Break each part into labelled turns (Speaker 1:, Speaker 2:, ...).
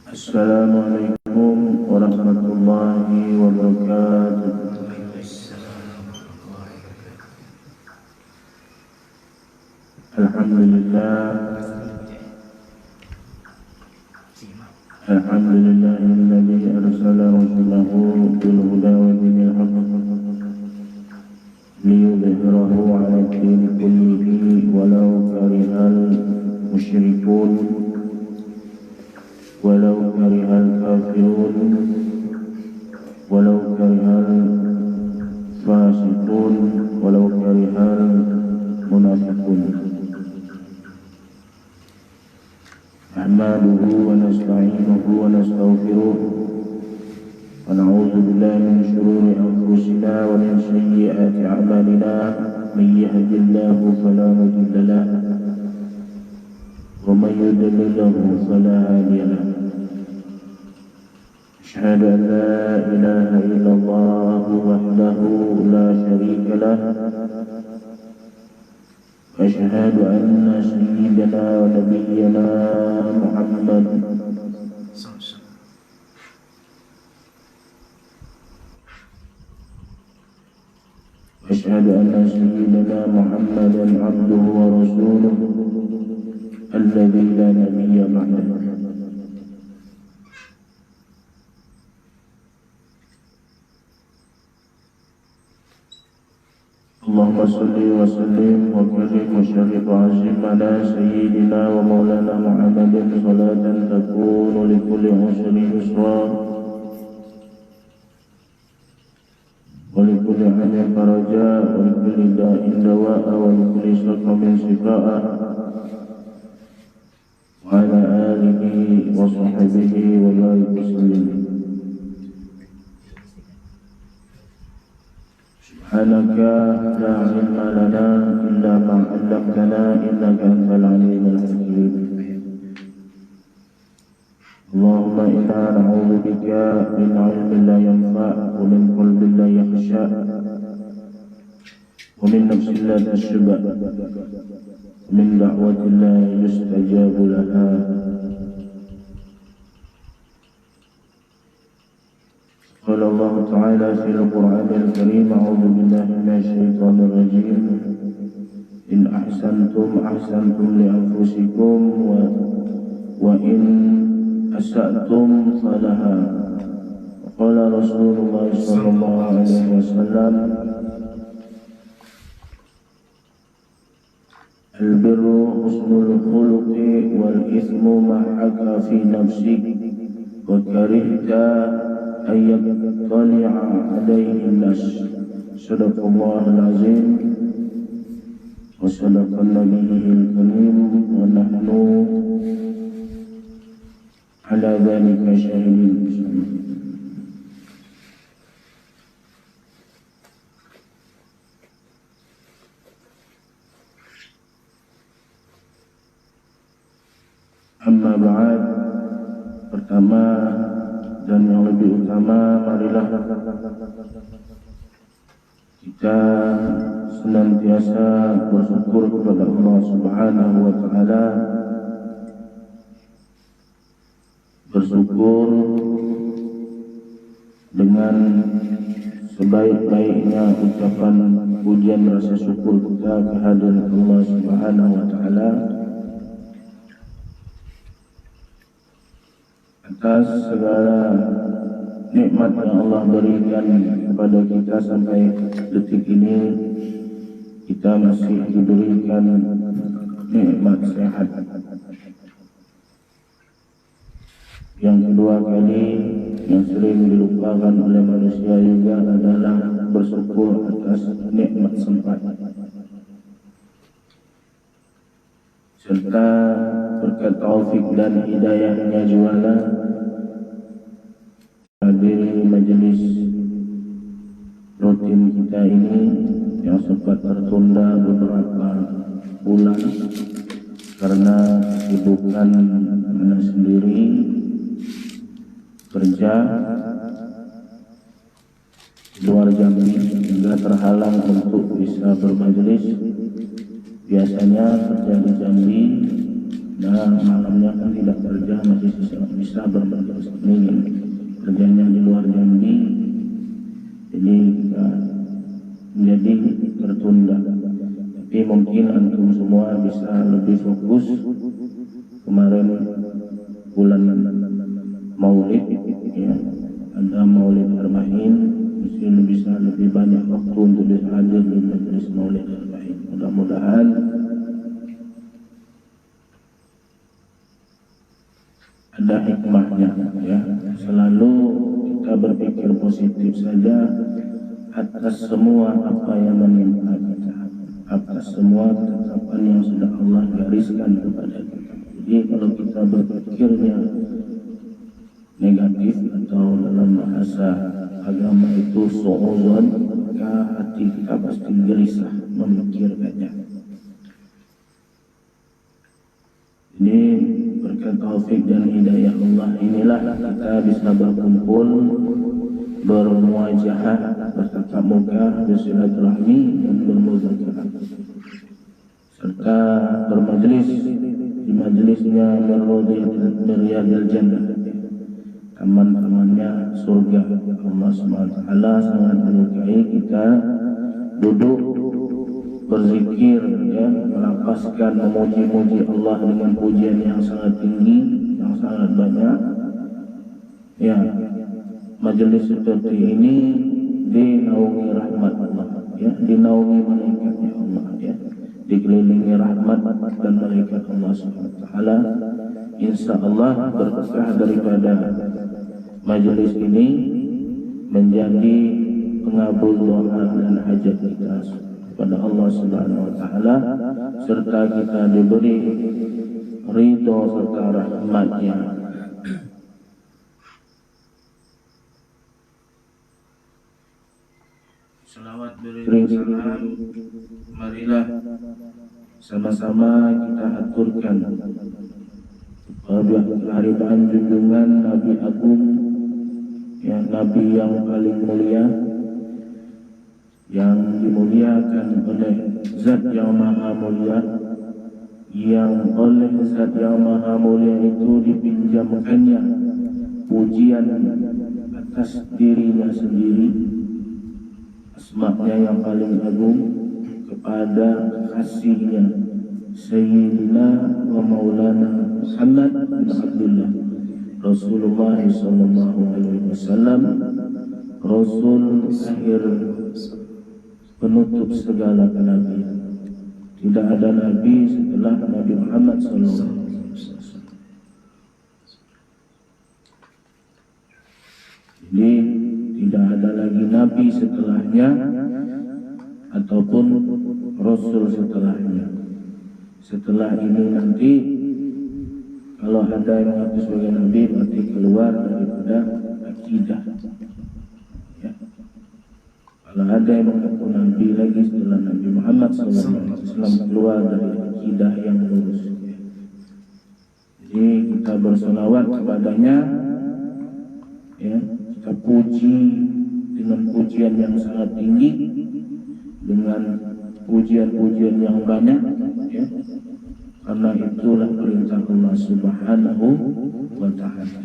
Speaker 1: Assalamualaikum warahmatullahi wabarakatuh. Alhamdulillah, alhamdulillahilladzi arsala rasulahu bil huda wa dinil haqq liyudhhirahu 'ala ad-dini kullihi walau karihal musyrikun walau karihal kafirun walau karihal fasiqun walau karihal munafiqun. Nahmaduhu wa nasta'inuhu wa nastaghfiruh wa na'udzu billahi min shururi anfusina wa min sayyiati a'malina. May yahdihillahu fala mudilla lahu wa may yudlilhu fala hadiya lahu. أشهد أن لا إله إلا الله وحده لا شريك له وأشهد أن سيدنا ونبينا محمد وأشهد أن سيدنا محمدا عبده ورسوله الذي لا نبي بعده. اللهم صل وسلم وبارك وشرف وعظم على سيدنا ومولانا محمد صلاة تكون لكل عسر يسرا ولكل هم فرجا ولكل داء دواء ولكل سقم شفاء وعلى آله وصحبه وبارك وسلم. سبحانك لا علم لنا إلا ما علمتنا إنك أنت العليم الحكيم. اللهم إنا نعوذ بك من علم لا ينفع ومن قلب لا يخشى ومن نفس لا تشبع ومن دعوة لا يستجاب لها. قال الله تعالى في القرآن الكريم: أعوذ بالله من الشيطان الرجيم. إن أحسنتم أحسنتم لأنفسكم وإن أسأتم فلها. وقال رسول الله صلى الله عليه وسلم: البر حسن الخلق والإثم ما حك في نفسك وكرهت أن يطلع عليه الناس. صدق الله العظيم وصدق النبي الكريم ونحن على ذلك شاهدين. Amma ba'd. Pertama dan yang lebih utama, marilah kita senantiasa bersyukur kepada Allah Subhanahu wa Ta'ala. Bersyukur dengan sebaik-baiknya ucapan pujian rasa syukur kita kehadiran Allah Subhanahu wa Ta'ala atas segala nikmat yang Allah berikan kepada kita sampai detik ini. Kita masih diberikan nikmat sehat. Yang kedua kali yang sering dilupakan oleh manusia juga adalah bersyukur atas nikmat sempat serta berkat taufik dan hidayahnya juala hadiri majelis rutin kita ini yang sempat tertunda beberapa bulan karena kesibukan mana sendiri kerja luar Jambi hingga terhalang untuk bisa bermajelis. Biasanya kerja di Jambi, nah malamnya kan tidak kerja, masih bisa bermajelis. ini kerjanya di luar Jambi, jadi kita menjadi tertunda. Tapi mungkin antum semua bisa lebih fokus. Kemarin bulan Maulid, ya, ada Maulid Arba'in, mungkin bisa lebih banyak waktu untuk bisa hadir di majelis Maulid Arba'in. Mudah-mudahan ada hikmahnya, ya. Selalu kita berpikir positif saja atas semua apa yang menimpa kita, atas semua ketetapan yang sudah Allah gariskan kepada kita. Jadi kalau kita berpikirnya negatif atau dalam bahasa agama itu su'udzon, maka hati kita pasti gelisah memikirkannya. Jadi berkat taufik dan hidayah Allah inilah kita bisa berkumpul, bermuajahah, bertatap muka, bersilaturahmi dan bermuzakarah, serta bermajlis di majlisnya Riyadil Jannah, taman-tamannya surga. Allah SWT sangat menyukai kita duduk berzikir, ya, melapaskan, memuji-muji Allah dengan pujian yang sangat tinggi, yang sangat banyak. Ya, majelis seperti ini dinaungi rahmat Allah, ya, dinaungi malaikatnya Allah, ya, dikelilingi rahmat dan malaikat Allah SWT. Insya Allah berkah daripada majelis ini menjadi pengabul doa dan hajat kita kepada Allah Subhanahu wa Ta'ala, serta kita diberi ridho serta rahmatnya. Salawat beri salam, marilah sama-sama kita aturkan kehadiran junjungan Nabi Agung, ya, Nabi yang paling mulia, yang dimuliakan oleh Zat yang Maha Mulia, yang oleh Zat yang Maha Mulia itu dipinjamkannya pujian atas dirinya sendiri, asma-Nya yang paling agung, kepada kasihnya Sayyidina wa Maulana Muhammad bin Abdullah Rasulullah sallallahu alaihi wasallam, Rasul akhir penutup segala kenabian. Tidak ada nabi setelah Nabi Muhammad sallallahu alaihi wasallam. Jadi tidak ada lagi nabi setelahnya ataupun rasul setelahnya. Setelah ini nanti kalau ada yang mengaku sebagai nabi berarti keluar daripada akidah, ya. Kalau ada yang mengaku nabi lagi setelah Nabi Muhammad SAW, keluar dari akidah yang lurus. Jadi kita bersolawat kepadanya, ya, kita puji dengan pujian yang sangat tinggi, dengan pujian-pujian yang banyak, ya, karena itulah perintah Allah Subhanahu wa Ta'ala.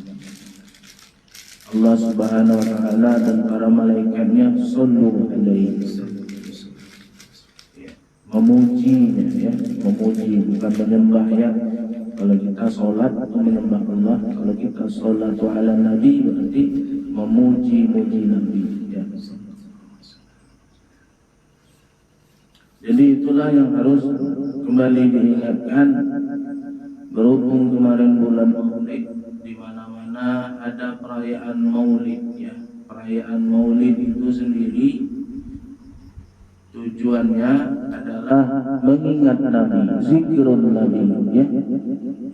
Speaker 1: Allah Subhanahu wa Ta'ala dan para malaikatnya sallu alaihi, memujinya, ya, memuji, bukan menyembah, ya. Kalau kita sholat itu menyembah Allah, kalau kita sholat ala Nabi berarti memuji-muji Nabi, ya. Jadi itulah yang harus kembali diingatkan, berhubung kemarin bulan Maulid, di mana-mana ada perayaan Maulid, ya. Perayaan Maulid itu sendiri tujuannya adalah mengingat Nabi, zikrun Nabi, ya,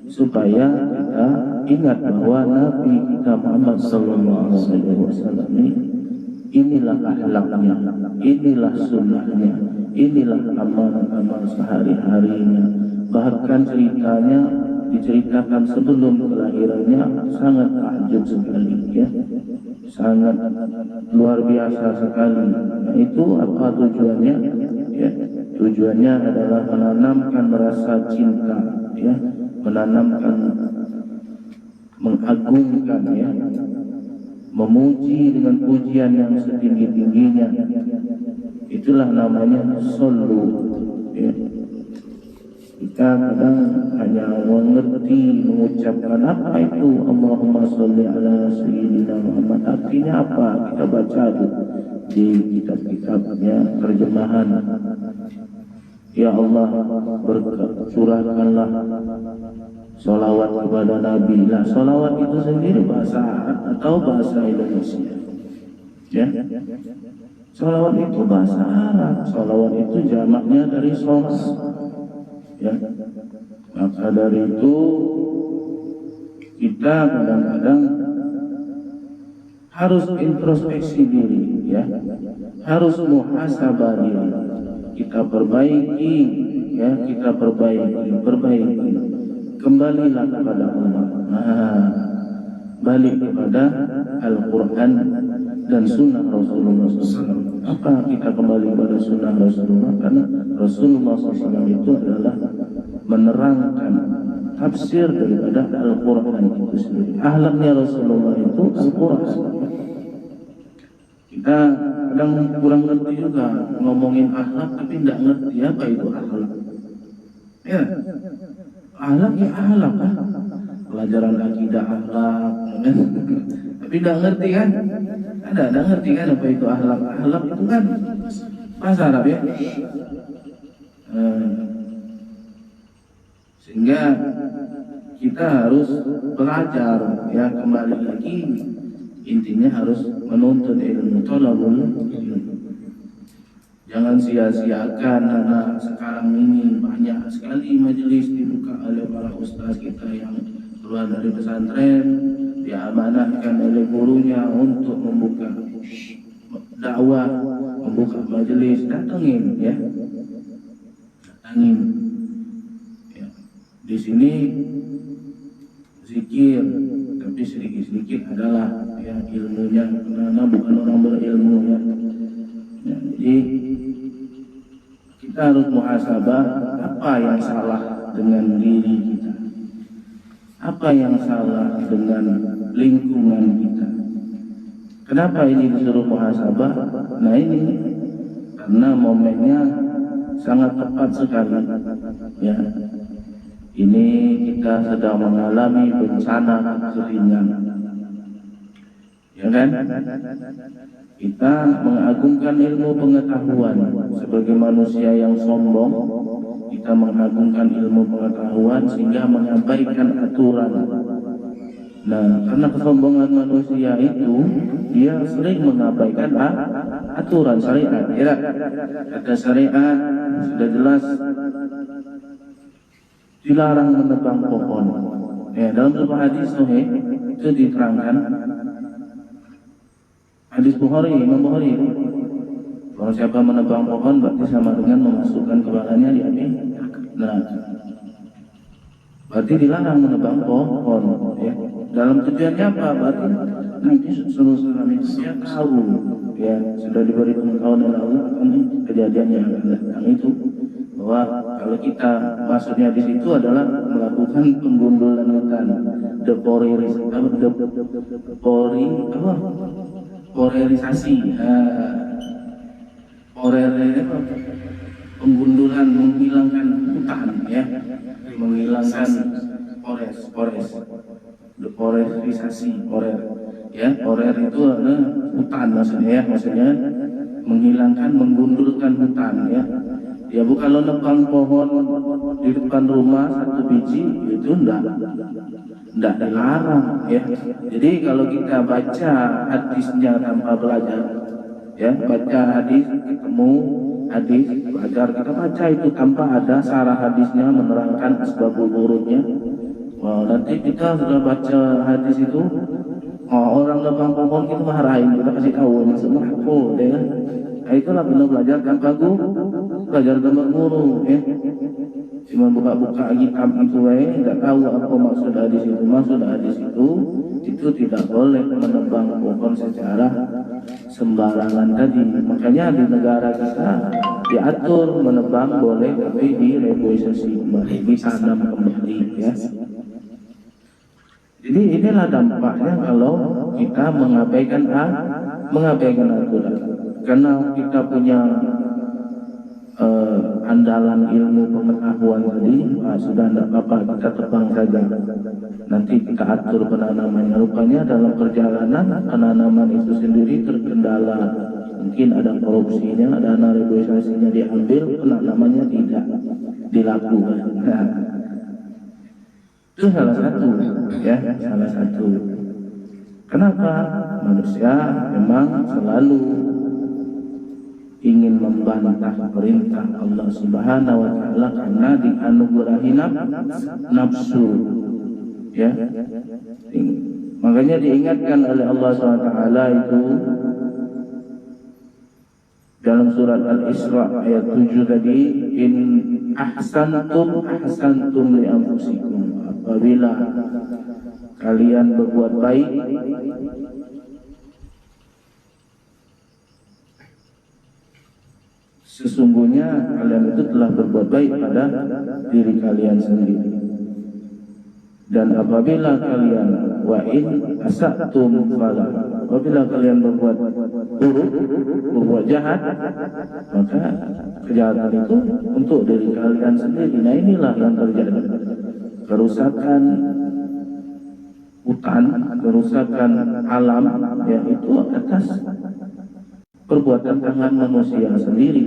Speaker 1: supaya kita ingat bahwa Nabi kita Muhammad sallallahu alaihi wasallam inilah akhlaknya, inilah sunnahnya, inilah amal-amal sehari-harinya. Bahkan ceritanya diceritakan sebelum kelahirannya sangat takjub sekali, ya, sangat luar biasa sekali. Nah, itu apa tujuannya? Ya, tujuannya adalah menanamkan rasa cinta, ya, menanamkan, mengagungkan ya, memuji dengan pujian yang setinggi-tingginya. Itulah namanya sallu ya. Kita kadang hanya mengerti mengucapkan apa itu Allahumma sholli ala sayyidina Muhammad, artinya apa kita baca di kitab-kitabnya terjemahan. Ya Allah, curahkanlah sholawat kepada Nabi. Nah, sholawat itu sendiri bahasa Arab atau bahasa Indonesia ya. Sholawat itu bahasa Arab. Sholawat itu jamaknya dari sholat ya. Maka dari itu kita kadang-kadang harus introspeksi diri ya, harus muhasabah diri. Kita perbaiki ya, kita perbaiki. Kembalilah kepada Allah. Balik kepada Al-Quran dan Sunnah Rasulullah SAW. Apa kita kembali kepada Sunnah Rasulullah? Karena Rasulullah SAW itu adalah menerangkan tafsir daripada Al-Quran itu sendiri. Akhlaknya Rasulullah itu Al-Quran. Kita kadang kurang ngerti juga ngomongin akhlak, tapi tidak ngerti apa itu akhlak. Ya, akhlak ya akhlak kan, pelajaran akidah akhlak, kan? Tapi tidak ngerti kan? Ada ngerti kan apa itu akhlak? Akhlak itu kan bahasa Arab ya. Sehingga kita harus belajar ya, kembali lagi intinya harus menuntut ilmu, thalabul ilmu. Jangan sia-siakan, karena sekarang ini banyak sekali majelis dibuka oleh para ustaz kita yang keluar dari pesantren, diamanahkan oleh gurunya untuk membuka dakwah, membuka majelis. Datangin ya, datangin ya. Di sini zikir, tapi sedikit-sedikit adalah ya ilmunya, karena bukan orang berilmu ya. Jadi kita harus muhasabah apa yang salah dengan diri kita, apa yang salah dengan lingkungan kita. Kenapa ini disuruh muhasabah? Nah ini karena momennya sangat tepat sekali ya. Ini kita sedang mengalami bencana kekeringan ya kan? Kita mengagungkan ilmu pengetahuan sebagai manusia yang sombong. Kita mengagungkan ilmu pengetahuan sehingga mengabaikan aturan. Nah, karena kesombongan manusia itu, dia sering mengabaikan aturan syariat. Ya, kata syariat sudah jelas dilarang menebang pohon. Ya, dalam sebuah hadis sahih itu diterangkan. Hadis Bukhari, Imam Bukhari. Kalau siapa menebang pohon berarti sama dengan memasukkan kepalanya di api neraka. Berarti dilarang menebang pohon ya. Dalam tujuannya apa? Berarti nanti seluruh manusia tahu ya, sudah diberi pengetahuan oleh Allah akan kejadian yang akan datang itu, bahwa kalau kita maksudnya di situ adalah melakukan penggundulan hutan, polarisasi, penggundulan, menghilangkan hutan ya, menghilangkan deforestisasi, ya, itu adalah hutan maksudnya ya, maksudnya menghilangkan, menggundulkan hutan ya. Ya bu, kalau nebang pohon di depan rumah satu biji itu enggak dilarang ya. Jadi kalau kita baca hadisnya tanpa belajar ya, baca hadis, ketemu hadis, belajar, kita baca itu tanpa ada sarah hadisnya menerangkan asbabul wurudnya. Wah, nanti kita sudah baca hadis itu, orang nebang pohon kita marahin, kita kasih tahu maksudnya apa ya kan. Nah, itulah benar belajar tanpa guru, belajar tanpa guru ya. Cuma buka-buka kitab itu nggak tahu apa maksud hadis itu. Maksud hadis itu tidak boleh menebang pohon secara sembarangan tadi. Makanya di negara kita diatur menebang boleh, tapi direboisasi kembali, ditanam kembali ya. Jadi inilah dampaknya kalau kita mengabaikan aturan. Karena kita punya andalan ilmu pengetahuan tadi, sudah tidak apa-apa, kita tebang saja. Nanti kita atur penanamannya. Rupanya dalam perjalanan penanaman itu sendiri terkendala. Mungkin ada korupsinya, ada negosiasinya diambil, penanamannya tidak dilakukan. Nah, itu salah satu, ya, salah satu. Kenapa? Manusia memang selalu ingin membantah perintah Allah Subhanahu wa taala karena dianugerahi nafsu, ya. Makanya diingatkan oleh Allah Subhanahu wa taala itu dalam surat Al-Isra ayat 7 tadi, in ahsantum li anfusikum, apabila kalian berbuat baik sesungguhnya kalian itu telah berbuat baik pada diri kalian sendiri. Dan apabila kalian wa in asatum fala, apabila kalian berbuat buruk, berbuat jahat, maka kejahatan itu untuk diri kalian sendiri. Nah, inilah yang terjadi. Kerusakan hutan, kerusakan alam, yaitu atas perbuatan tangan manusia sendiri.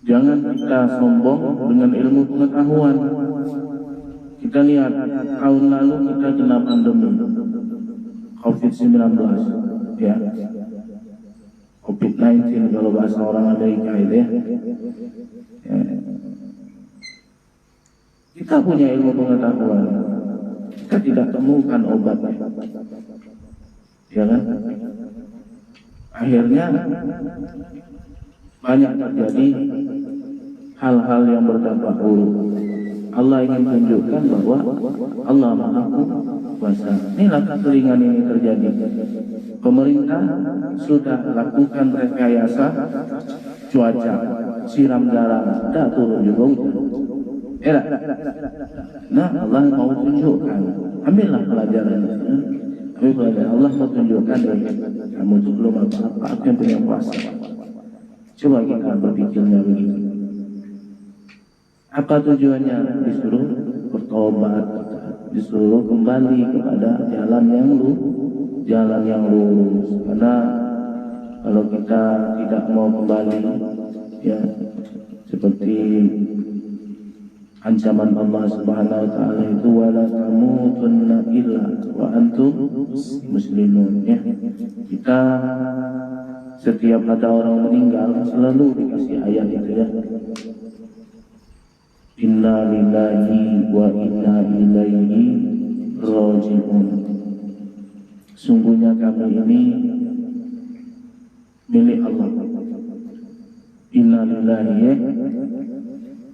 Speaker 1: Jangan kita sombong dengan ilmu pengetahuan. Kita lihat tahun lalu kita kena pandemi COVID-19, ya. COVID-19 kalau bahasa orang Amerika itu, ya. Kita punya ilmu pengetahuan, kita tidak temukan obatnya, ya kan? Akhirnya banyak terjadi hal-hal yang berdampak buruk. Allah ingin tunjukkan bahwa Allah Maha Kuasa. Inilah kekeringan ini terjadi. Pemerintah sudah lakukan rekayasa cuaca, siram garam, tidak turun juga hujan. Nah, Allah mau tunjukkan, ambillah pelajarannya. Ambil pelajaran. Allah mau tunjukkan, kamu itu belum apa-apa, aku yang punya kuasa. Coba kita berpikirnya begitu. Apa tujuannya? Disuruh bertobat, disuruh kembali kepada jalan yang lurus. Karena kalau kita tidak mau kembali, ya, seperti ancaman Allah Subhanahu wa taala itu, wala tamutunna illa wa antum muslimun, ya. Kita setiap ada orang meninggal selalu dikasih ayat itu, ya. Inna lillahi wa inna ilaihi raji'un. Sungguhnya kami ini milik Allah. Inna lillahi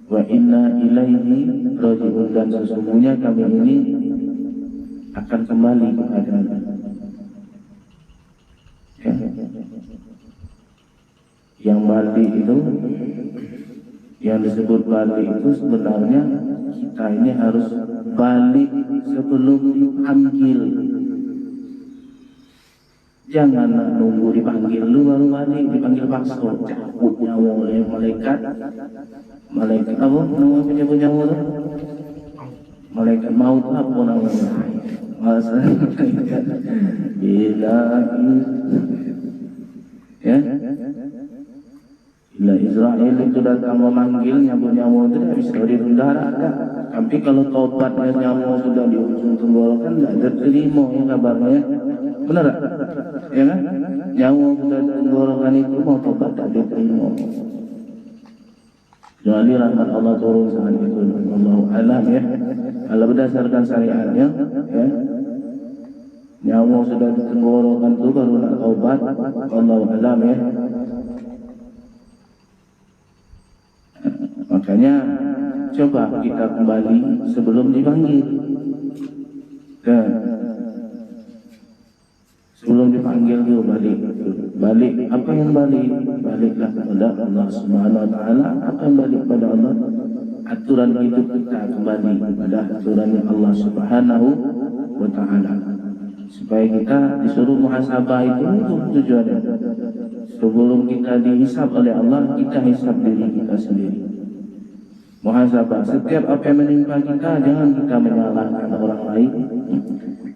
Speaker 1: wa inna ilaihi raji'un, dan sesungguhnya kami ini akan kembali kepada-Nya. Ya. Yang balik itu, yang disebut balik itu sebenarnya kita ini harus balik sebelum dipanggil. Jangan nunggu dipanggil lu baru balik, dipanggil paksa, cabut nyawa oleh malaikat. Malaikat apa namanya penyebut nyawa itu? Malaikat maut apa namanya? Masa bila ya, bila Israel itu datang memanggil, nyambut nyawa itu tidak bisa ditunda. Tapi kalau tobatnya nyawa sudah di ujung tenggorokan, tidak terima, ya kabarnya. Benar tak? Ya kan? Nyawa sudah di tenggorokan itu mau tobat tak diterima. Jadi rahmat Allah turun saat itu. Allahu alam, ya. Kalau berdasarkan syariatnya, ya, nyawa sudah di tenggorokan itu baru nak tobat. Allahu alam, ya. Makanya coba kita kembali sebelum dipanggil. Dan sebelum dipanggil itu balik. Apa yang balik? Baliklah kepada Allah Subhanahu wa taala. Apa yang balik kepada Allah? aturan hidup kita kembali kepada aturannya Allah Subhanahu wa Ta'ala, supaya kita disuruh muhasabah. Itu tujuannya. Sebelum kita dihisab oleh Allah, kita hisab diri kita sendiri. Muhasabah, setiap apa yang menimpa kita, jangan kita menyalahkan orang lain,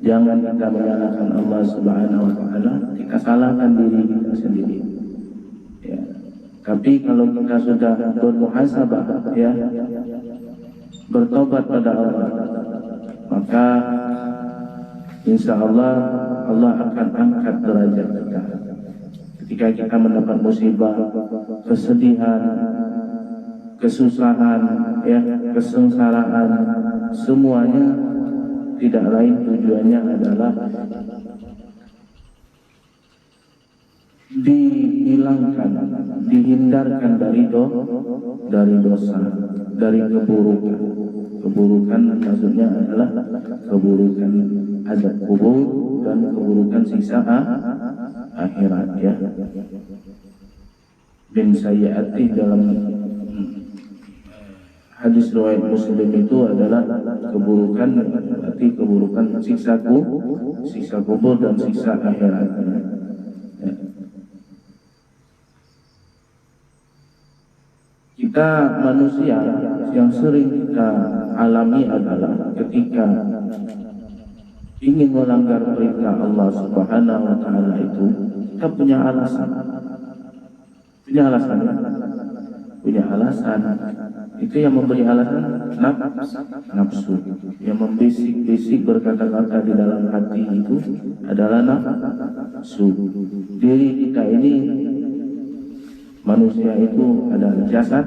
Speaker 1: jangan kita menyalahkan Allah Subhanahu wa Ta'ala, kita salahkan diri kita sendiri. Ya. Tapi kalau kita sudah bermuhasabah, ya, bertobat pada Allah, maka insya Allah Allah akan angkat derajat kita. Ketika kita mendapat musibah, kesedihan, kesusahan, ya, kesengsaraan, semuanya tidak lain tujuannya adalah dihilangkan, dihindarkan dari dosa, dari keburukan. Keburukan maksudnya adalah keburukan azab kubur dan keburukan siksa akhirat, ya. Bin sayyiati dalam hadis riwayat Muslim itu adalah keburukan, berarti keburukan siksa kubur dan siksa akhirat. Ya. Kita manusia yang sering kita alami adalah ketika ingin melanggar perintah Allah Subhanahu wa Ta'ala itu, kita punya alasan. Itu yang memberi alasan nafsu, yang membisik-bisik berkata-kata di dalam hati itu adalah nafsu. Diri kita ini, manusia itu ada jasad,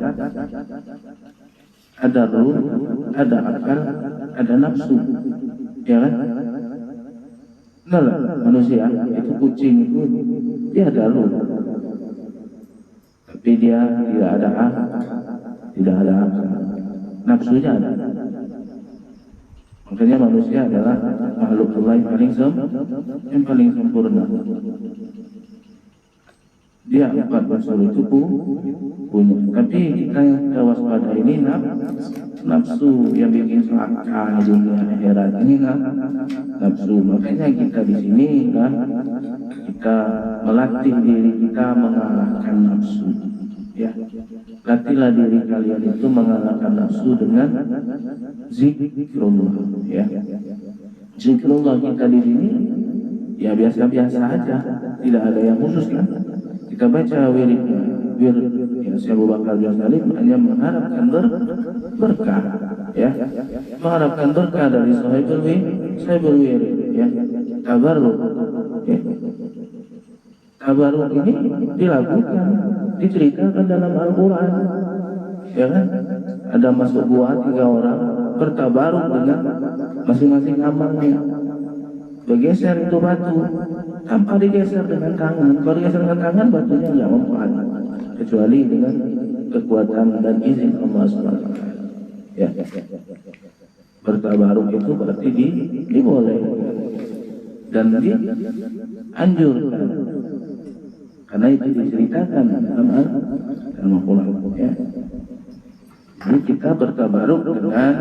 Speaker 1: ada ruh, ada akal, ada nafsu, ya kan? Benar, manusia itu, kucing itu dia ada ruh, tapi dia tidak ada akal, nafsunya ada. Makanya manusia adalah makhluk Allah yang paling sempurna. Dia 4 unsur itu punya. Tapi kita yang kita waspada ini nafsu yang bikin celaka dunia akhirat ini nafsu. Makanya kita di sini kita melatih diri kita mengalahkan nafsu. Ya, latihlah diri kalian itu mengalahkan nafsu dengan zikrullah. Ya, zikrullah kita di sini ya biasa-biasa aja, tidak ada yang khusus kan. Kita baca wiridnya, ya, Syekh Abu Bakar bin Salim hanya mengharapkan berkah, ya, mengharapkan berkah dari sahibul wirid, ya, tabarruk, ya. Tabarruk ini dilakukan, diceritakan dalam Al-Quran, ya kan? Ada masuk gua 3 orang bertabaruk dengan masing-masing amalnya. Bergeser itu batu tanpa digeser dengan tangan. Kalau digeser dengan tangan, batunya nggak mempan, kecuali dengan kekuatan dan izin Allah SWT. Ya, bertabaruk itu berarti dibolehkan dan dianjurkan, karena itu diceritakan dalam Al-Quran. Ya. Jadi kita bertabaruk dengan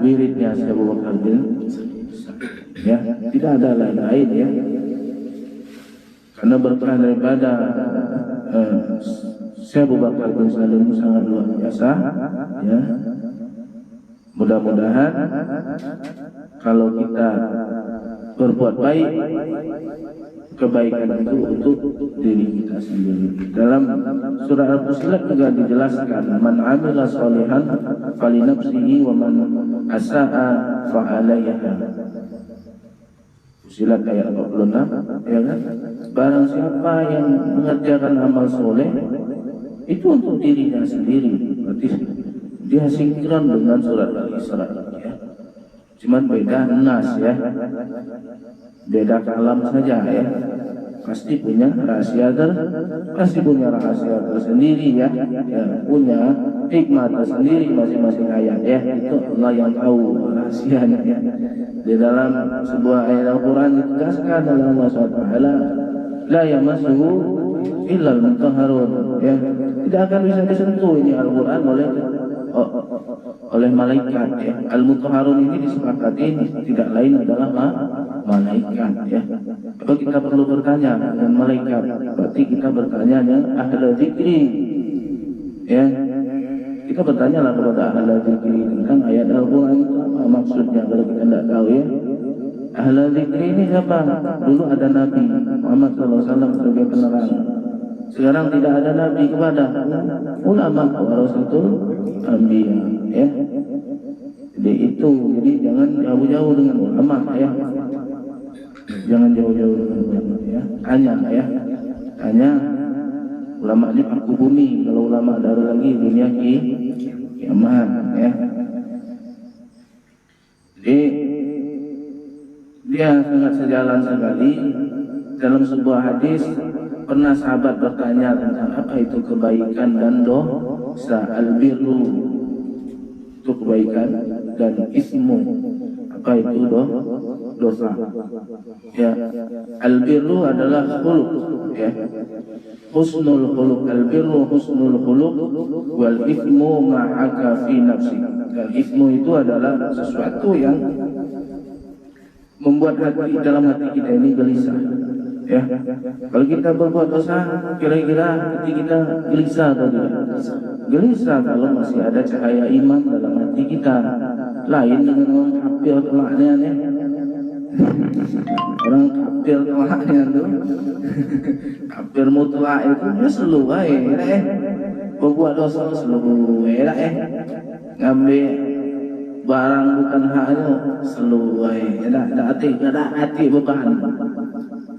Speaker 1: wiridnya Syekh Abu Bakar bin, ya, tidak ada lain-lain, ya, karena berkah daripada Syekh Abu Bakar bin Salim sangat luar biasa, ya. Mudah-mudahan kalau kita berbuat baik, kebaikan itu untuk diri kita sendiri. Dalam surah Al-Fussilat juga dijelaskan, man amila sholihan falinafsihi wa man asa'a fa'alaiha. Fussilat ayat 26, ya kan? Barang siapa yang mengerjakan amal soleh itu untuk dirinya sendiri. Berarti dia sinkron dengan surat Al-Isra, ya. Cuman beda nas, ya, beda kalam saja, ya. Pasti punya rahasia tersendiri, ya, punya hikmah tersendiri masing-masing ayat, ya. Itu Allah yang tahu rahasianya, ya. Di dalam sebuah ayat Al-Quran ditegaskan dalam Allah SWT, la yamassuhu illal mutahharun, ya. Tidak akan bisa disentuh ini Al-Quran oleh oleh malaikat ya. Al-Mutahharun ini disepakati tidak lain adalah malaikat ya. Kalau kita perlu bertanya dengan malaikat, berarti kita bertanya dengan ahli zikri ya. Kita bertanyalah kepada ahli zikri tentang ayat Al-Quran itu apa maksudnya kalau kita tidak tahu ya. Ahli zikri ini siapa? Dulu ada Nabi Muhammad SAW sebagai penerang. Sekarang tidak ada Nabi kepada ulama warasatul anbiya ya. Jadi itu, jadi jangan jauh-jauh dengan ulama ya. Jangan jauh-jauh dengan ulama ya. Tanya ulama ini paku bumi. Kalau ulama ada lagi dunia kiamat ya. Jadi dia sangat sejalan sekali. Dalam sebuah hadis pernah sahabat bertanya tentang apa itu kebaikan dan dosa. Al-birru itu kebaikan dan ismu apa itu dosa ya. Al-birru adalah khuluq ya, husnul khuluq. Al-birru husnul khuluq wal ismu ma'aka fi nafsi. Dan ismu itu adalah sesuatu yang membuat hati dalam hati kita ini gelisah ya. Kalau kita berbuat dosa, kira-kira hati kita gelisah atau tidak? Gelisah kalau masih ada cahaya iman dalam hati kita. Lain dengan orang kafir telaknya ya. Orang kafir telaknya tuh kafir mutlak itu ya selalu berbuat dosa selalu ngambil barang bukan haknya selalu ada hati beban.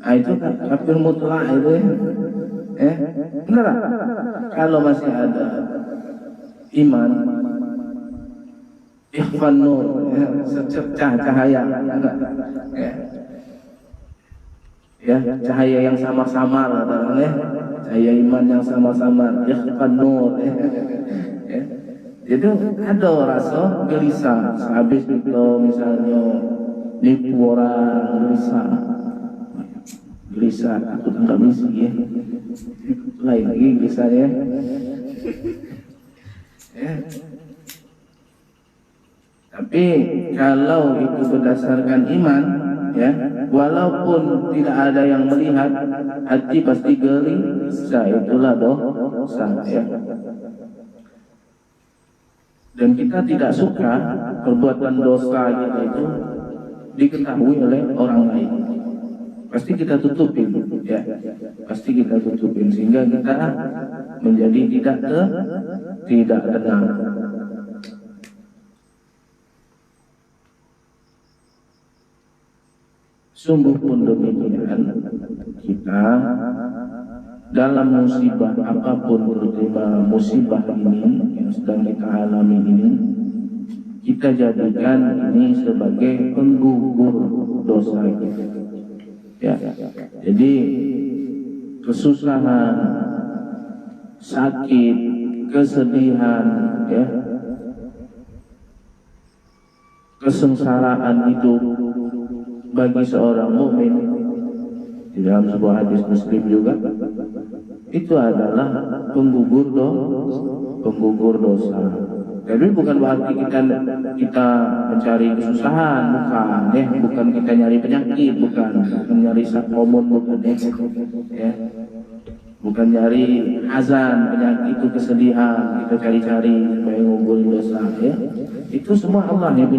Speaker 1: Itu kafir mutlak itu ya. Benar tak? Kalau masih ada iman, ikhwan nur ya, secercah cahaya ya, cahaya yang samar-samar ya. Cahaya iman yang samar-samar, ikhwan nur ya. Jadi ada rasa gelisah habis itu misalnya nipu orang, gelisah takut enggak misi ya. Lain lagi gelisah ya. Tapi kalau itu berdasarkan iman ya, walaupun tidak ada yang melihat, hati pasti gelisah. Itulah dosa ya. Dan kita tidak suka perbuatan dosa kita itu diketahui oleh orang lain. Pasti kita tutupin ya, pasti kita tutupin sehingga kita menjadi tidak tenang. Sungguh pun demikian, kita dalam musibah apapun, terutama musibah ini yang sedang kita alami ini, kita jadikan ini sebagai penggugur dosa kita. Ya, jadi kesusahan, sakit, kesedihan, ya, kesengsaraan hidup bagi seorang mukmin di dalam sebuah hadis Muslim juga itu adalah penggugur dosa. Jadi bukan berarti kita mencari kesusahan, bukan ya, bukan kita nyari penyakit, bukan nyari sakit, bukan ya, bukan nyari hazan, penyakit itu kesedihan, kita cari-cari supaya nguburin dosa ya. Itu semua Allah yang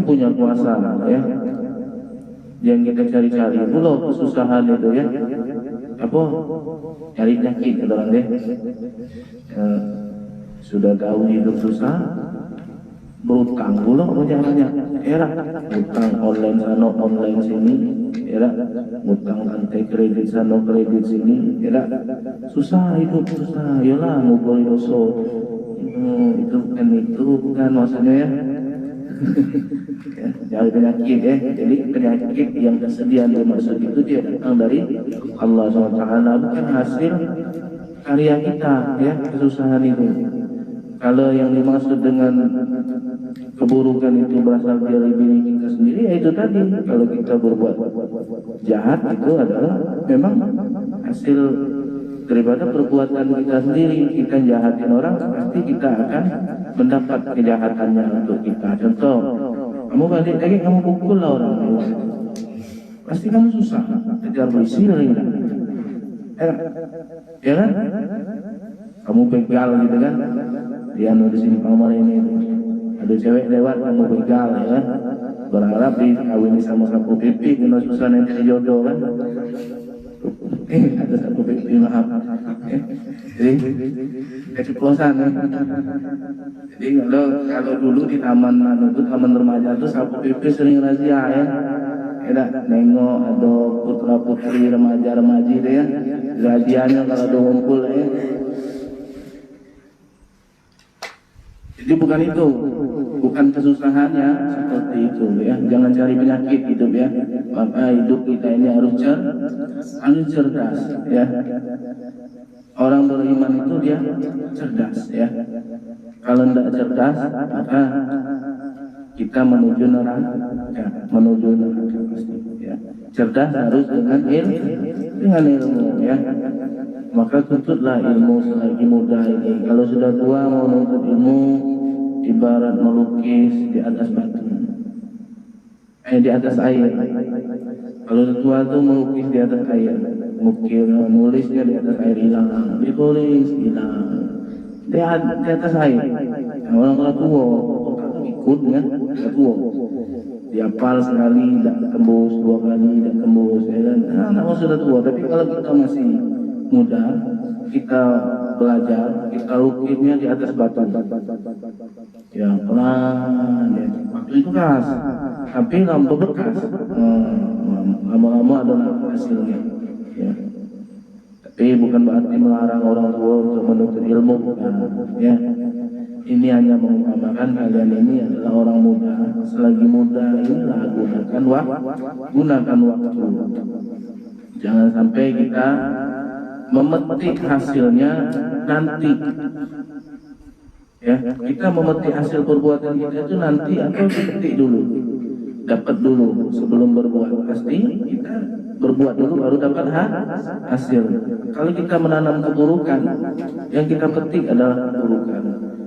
Speaker 1: punya kuasa ya. Yang kita cari-cari pula kesusahan itu ya. Apa? Cari penyakit orang deh. Sudah tahu hidup susah, berutang pula banyak-banyak. Utang online sana, online sini, utang lantai kredit sana, kredit sini, susah hidup susah. Yalah ngubur dosa. Itu bukan maksudnya ya. Jangan penyakit ya. Jadi penyakit yang kesedihan dimaksud itu dia datang dari Allah SWT, bukan hasil karya kita ya, kesusahan itu. Kalau yang dimaksud dengan keburukan itu berasal dari diri kita sendiri, ya itu tadi. Kalau kita berbuat jahat itu adalah memang hasil daripada perbuatan kita sendiri. Kita jahatin orang, pasti kita akan mendapat kejahatannya untuk kita. Contoh, kamu balik lagi kamu pukul lah orang lewat, pasti kamu susah kejar polisi lagi kan? Ya kan? Kamu begal gitu kan? Dia di sini kamar ini ada cewek lewat, kamu begal ya kan? Berharap dikawini sama sapu pipi, kena susah nanti jodoh kan? Ada sapu pipi maaf. Jadi keceplosan kan? Jadi kalau dulu di taman remaja tuh sapu pipi sering razia ya. Enak nengok ada putra putri remaja-remaji deh ya, razianya kalau ada ngumpul ya. Jadi bukan itu, bukan kesusahannya seperti itu ya. Jangan cari penyakit hidup ya. Maka hidup kita ini harus cerdas ya. Orang beriman itu dia cerdas ya. Kalau tidak cerdas maka kita menuju neraka pasti ya. Cerdas harus dengan ilmu ya. Maka tuntutlah ilmu selagi muda ini. Kalau sudah tua mau menuntut ilmu ibarat melukis di atas batu, di atas air. Kalau sudah tua itu melukis di atas air, nulisnya di atas air hilang, ditulis hilang di atas air. Orang tua ikut kan, tua dihafal sekali tidak tembus, dua kali tidak tembus ya kan. Nah, sudah tua. Tapi kalau kita masih muda, kita belajar, kita lukisnya di atas batu ya, pelan ya. Waktu itu keras tapi lama bekas, lama-lama ada hasilnya ya. Tapi bukan berarti melarang orang tua untuk menuntut ilmu, bukan ya. Ini hanya mengumpamakan kalian ini adalah orang muda. Selagi muda inilah gunakan waktu. Jangan sampai kita memetik hasilnya nanti ya. Kita memetik hasil perbuatan kita itu nanti atau petik dulu, dapat dulu sebelum berbuat. Pasti kita berbuat dulu baru dapat hasil. Kalau kita menanam keburukan, yang kita petik adalah keburukan.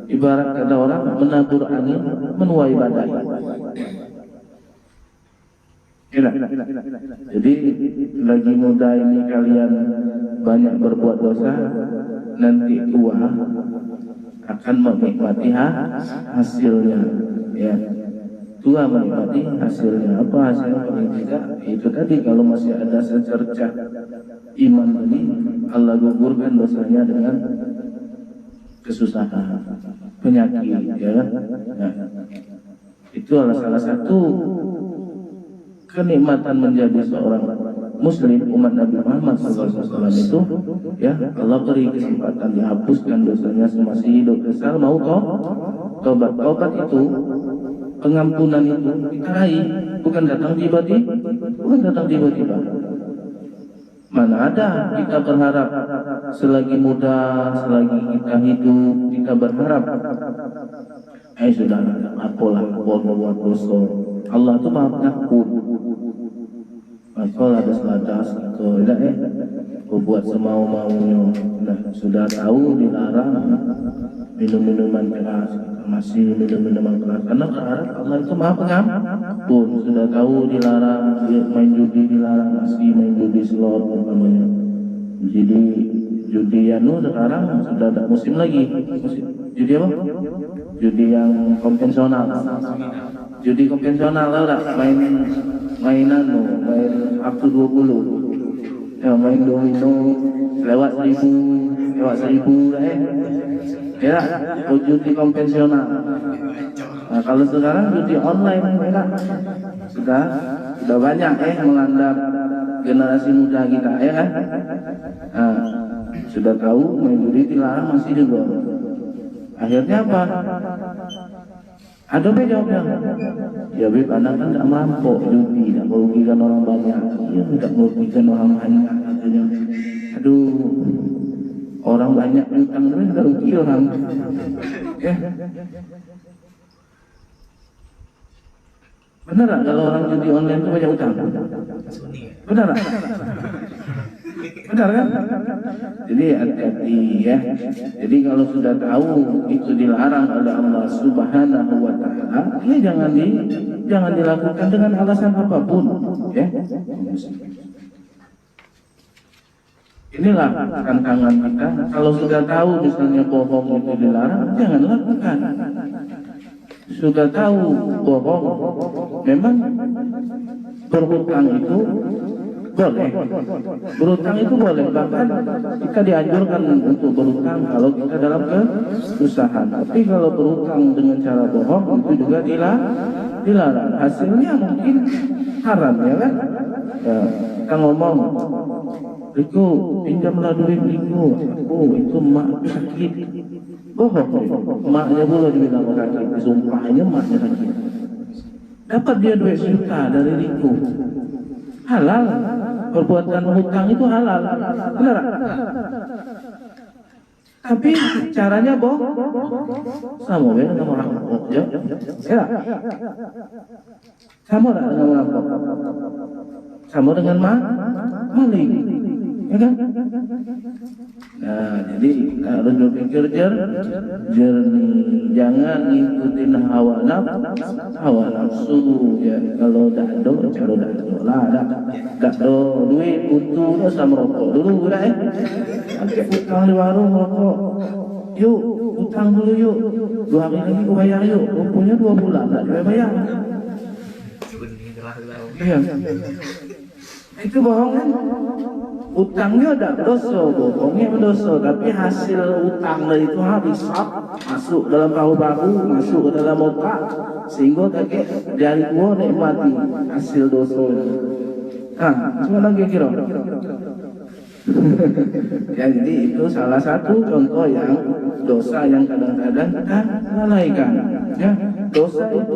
Speaker 1: Ibarat kata orang menabur angin menuai badai. Jadi lagi muda ini kalian banyak berbuat dosa, nanti tua akan menikmati hasilnya ya. Tua menikmati hasilnya. Apa hasilnya? Paling tidak itu tadi, kalau masih ada secercah iman tadi, Allah gugurkan dosanya dengan kesusahan, penyakit ya kan? Nah, itu adalah salah satu kenikmatan menjadi seorang muslim umat Nabi Muhammad SAW itu ya. Allah beri kesempatan dihapuskan dosanya semasa hidup, asal mau tobat. Tobat itu, pengampunan itu kita raih, bukan datang tiba-tiba. Mana ada kita berharap selagi muda, selagi kita hidup, kita berharap sudah apalah buat dosa. Allah itu maha pengampun. Kalau ada seladas itu tidak buat semau-maunya. Nah, sudah tahu dilarang minum-minuman keras, masih minum-minuman keras, karena berharap Allah itu maha pengampun. Sudah tahu dilarang main judi, dilarang masih main judi slot umpamanya. Jadi judi sekarang sudah ada musim lagi. Judi apa? Judi yang konvensional. Judi konvensional lah, main up to 20 ya, main domino lewat 1000 lah ya, judi konvensional. Nah, kalau sekarang judi online ya, sudah banyak melanda generasi muda kita ya kan. Nah, sudah tahu main judi dilarang masih juga. Akhirnya apa? Ada jawabnya. Ya Beb, anak kan tidak merampok judi, tidak merugikan orang banyak. Iya, tidak merugikan orang banyak katanya. Aduh, orang banyak utang itu tidak rugi orang. Ya. Benar tak kalau orang judi online itu banyak utang? Benar tak? Benar kan? Jadi hati-hati ya. Jadi kalau sudah tahu itu dilarang oleh Allah Subhanahu wa taala, ya jangan dilakukan dengan alasan apapun, ya. Inilah tantangan kita. Kalau sudah tahu misalnya bohong itu dilarang, jangan lakukan. Sudah tahu bohong, memang berhutang itu boleh. Berhutang itu boleh, bahkan kita dianjurkan untuk berhutang kalau kita dalam kesusahan. Tapi kalau berhutang dengan cara bohong itu juga dilarang. Hasilnya mungkin haram, ya kan? Ya, kita ngomong, Riku, pinjamlah duit Riku. Itu mak sakit. Bohong, maknya pula dibilang sakit. Disumpahnya maknya sakit. Dapat dia 2 juta dari Riku. Halal. Perbuatan hutang itu halal. Benar? Tapi caranya bohong. Sama ya dengan orang ya. Ya. Sama dengan orang sama dengan maling. Ya kan? Nah, jadi harus berpikir jernih, jangan ngikutin hawa nafsu ya. Kalau dado, caro dado lah, dado duit butuh sama rokok dulu udah pakai utang di warung rokok. Yuk, utang dulu yuk. 2 hari lagi gue bayar yuk. Punya 2 bulan enggak bayar. Iya. Itu bohong kan? Utangnya udah dosa, bohongnya dosa, tapi hasil utangnya itu habis masuk dalam bahu-bahu, masuk ke dalam otak, sehingga kakek dari gua nikmati hasil dosa itu. Cuma lagi kira. Ya, jadi itu salah satu contoh yang dosa yang kadang-kadang kita lalaikan. Ya, dosa itu,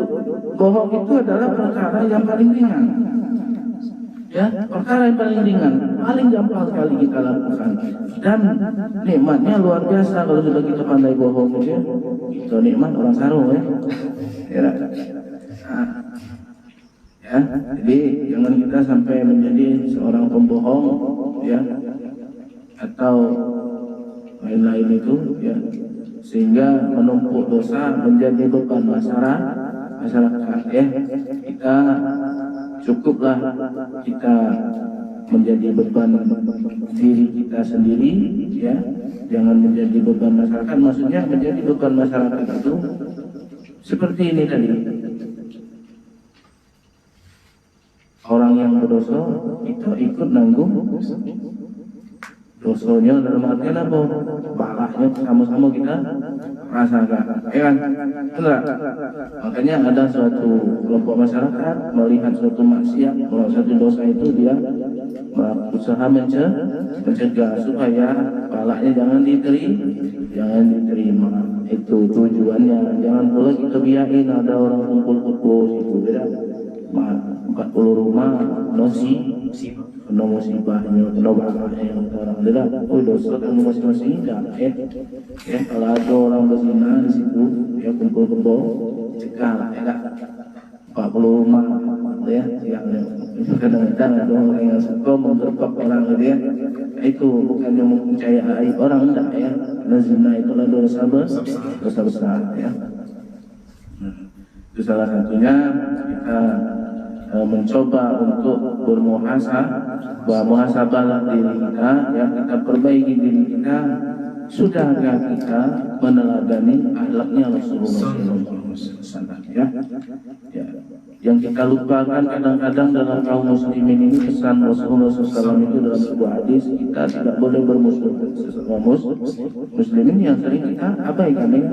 Speaker 1: bohong itu adalah perkara yang paling ringan. Ya, perkara yang paling ringan, paling gampang sekali kita lakukan, dan nikmatnya luar biasa kalau sudah kita pandai bohong ya. Itu nikmat orang saru ya. Ya, jadi jangan kita sampai menjadi seorang pembohong ya, atau lain-lain itu ya, sehingga menumpuk dosa menjadi beban masyarakat ya. Kita cukuplah kita menjadi beban diri kita sendiri ya, jangan menjadi beban masyarakat. Maksudnya menjadi beban masyarakat itu seperti ini tadi, orang yang berdosa itu ikut nanggung dosanya, dalam artian apa? Balahnya sama-sama kita rasakan, ya kan? Benar. Makanya ada suatu kelompok masyarakat melihat suatu maksiat, kalau satu dosa itu dia berusaha mencegah supaya balahnya jangan diterima. Itu tujuannya. Jangan pula kita biarin ada orang kumpul-kumpul itu, beda. 40 rumah kena musibahnya, kena balaknya orang tidak. Dosa kan masing-masing tidak ya. Kalau ada orang berzina di situ ya, kumpul-kumpul cegah ya, 40 rumah ya, yang kadang-kadang ada orang yang suka menggerpak orang gitu ya. Itu bukannya mempercayai aib orang, enggak ya. Karena zina itulah dosa besar ya. Itu salah satunya kita mencoba untuk bermuhasabah diri kita, yang kita perbaiki diri kita. Sudahkah kita meneladani akhlaknya Rasulullah SAW ya? Yang kita lupakan kadang-kadang dalam kaum muslimin ini, pesan Rasulullah SAW itu dalam sebuah hadis, kita tidak boleh bermusuh sesama muslimin, yang sering kita abaikan ya.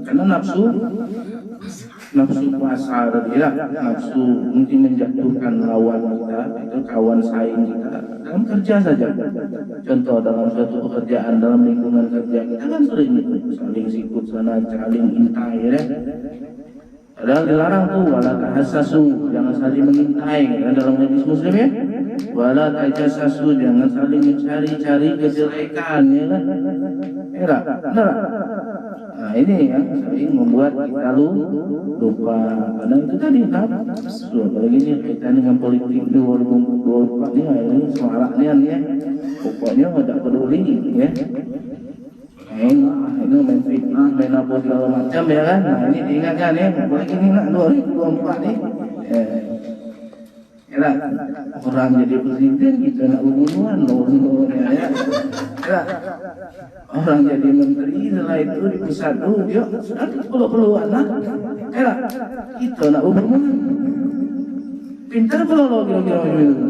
Speaker 1: Karena nafsu pasar ya, nafsu mungkin menjatuhkan lawan kita, itu kawan saing kita dalam kerja saja. Contoh dalam suatu pekerjaan, dalam lingkungan kerja kita kan sering saling sikut sana, saling intai ya. Padahal dilarang tuh, wala tahassasu, jangan saling mengintai ya, dalam hadis Muslim ya. Wala tajassasu, jangan saling mencari-cari kejelekan ya kan. Benar. Nah ini yang sering membuat kita lupa, karena itu tadi kan, apalagi ini kaitan dengan politik 2024 ini semaraknya nih ya, pokoknya tidak peduli ya. Ini main fitnah, main apa segala macam ya kan. Nah ini diingatkan ya, apalagi ini nak 2024 nih. Ya, orang jadi presiden kita nak hubungan ya. Orang jadi menteri setelah itu di pusat dia sudah perlu anak. Ya, kita nak hubungan. Pintar kalau lo kira-kira itu.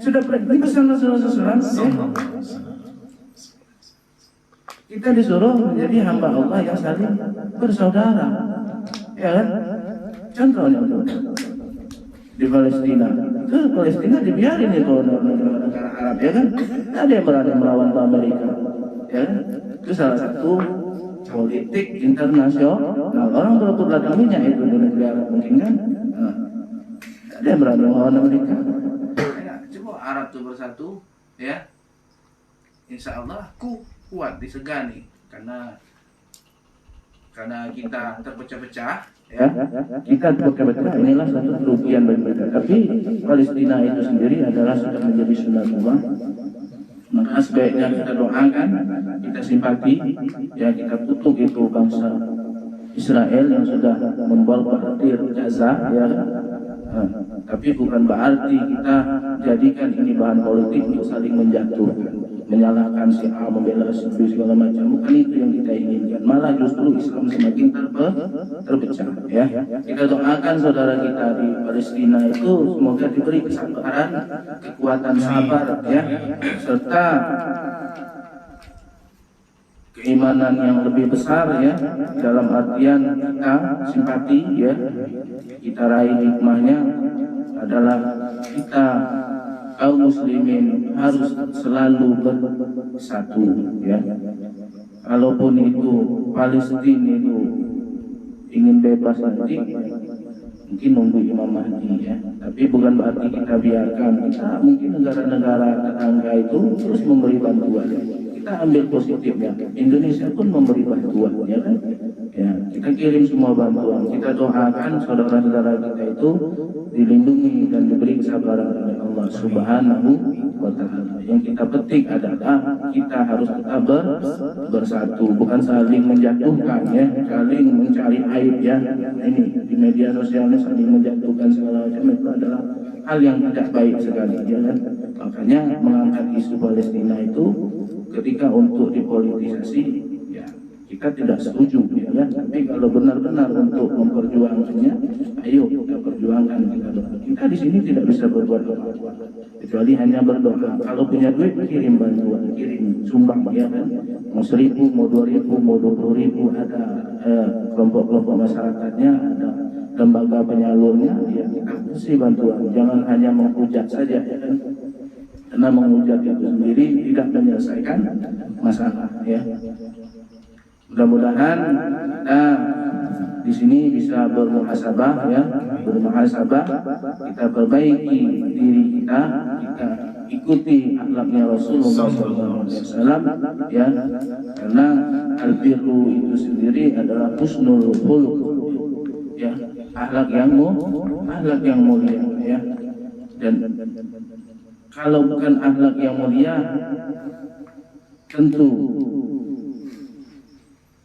Speaker 1: Sudah ini pesan Rasulullah SAW. Kita disuruh menjadi hamba Allah yang saling bersaudara. Ya kan? Contohnya di Palestina, Palestina dibiarin itu negara Arab ya kan, ada yang berani melawan Amerika, ya kan? Itu salah satu politik internasional. Nah, orang berebut minyak itu di negara mungkin kan, ada yang berani melawan Amerika. Coba Arab itu bersatu, ya, Insya Allah kuat disegani karena kita terpecah-pecah. Ya, kita berkata inilah satu kerugian bagi kita. Tapi Palestina itu sendiri adalah sudah menjadi sunatullah. Maka sebaiknya kita doakan, kita simpati, ya kita kutuk itu bangsa Israel yang sudah membombardir Gaza, ya. Tapi bukan berarti kita jadikan ini bahan politik untuk saling menjatuhkan, menyalahkan si A, membela si B segala macam. Bukan itu yang kita inginkan. Malah justru Islam semakin terpecah. Ya, kita doakan saudara kita di Palestina itu semoga diberi kesabaran, kekuatan sabar, ya, serta keimanan yang lebih besar ya, dalam artian kita simpati ya, kita raih hikmahnya adalah kita kaum muslimin harus selalu bersatu ya. Kalaupun itu Palestina itu ingin bebas nanti mungkin nunggu Imam Mahdi ya, tapi bukan berarti kita biarkan mungkin negara-negara tetangga itu terus memberi bantuan. Kita ambil positifnya, Indonesia pun memberi bantuan ya kan, ya kita kirim semua bantuan, kita doakan saudara-saudara kita itu dilindungi dan diberi kesabaran oleh Allah Subhanahu wa Ta'ala. Yang kita petik adalah kita harus tetap bersatu, bukan saling menjatuhkan ya, saling mencari aib ya. Ini di media sosialnya saling menjatuhkan segala macam, itu adalah hal yang tidak baik sekali ya kan. Makanya mengangkat isu Palestina itu ketika untuk dipolitisasi ya kita tidak setuju ya kan? Tapi kalau benar-benar untuk memperjuangkannya, ayo kita perjuangkan, kita di sini tidak bisa berbuat apa-apa kecuali hanya berdoa. Kalau punya duit kirim bantuan, kirim sumbang ya kan, mau 1.000, mau 2.000, mau 20.000, ada kelompok-kelompok masyarakatnya, ada lembaga penyalurnya ya, kita kasih bantuan, jangan hanya menghujat saja ya kan. Karena menghujat itu sendiri tidak menyelesaikan masalah ya. Mudah-mudahan kita di sini bisa bermuhasabah ya, kita perbaiki diri kita ikuti akhlaknya Rasulullah SAW ya, karena al-birru itu sendiri adalah husnul khuluq ya, akhlak yang mulia ya. Dan kalau bukan akhlak yang mulia, tentu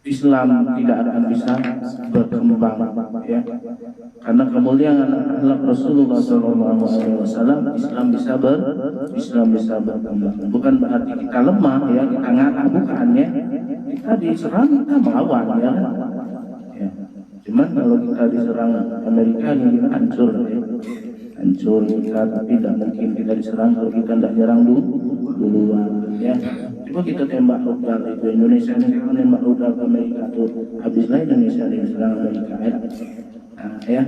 Speaker 1: Islam tidak akan bisa berkembang ya. Karena kemuliaan akhlak Rasulullah SAW, Islam bisa berkembang. Bukan berarti kita lemah ya, kita ngalah, bukan ya. Kita diserang, kita melawan ya. Cuman kalau kita diserang Amerika ini hancur ya. Hancur kita, tapi tidak mungkin kita diserang kalau kita tidak nyerang duluan ya. Coba kita tembak rudal itu, Indonesia ini kan tembak rudal ke Amerika tuh, habislah Indonesia diserang Amerika ya. Nah, ya.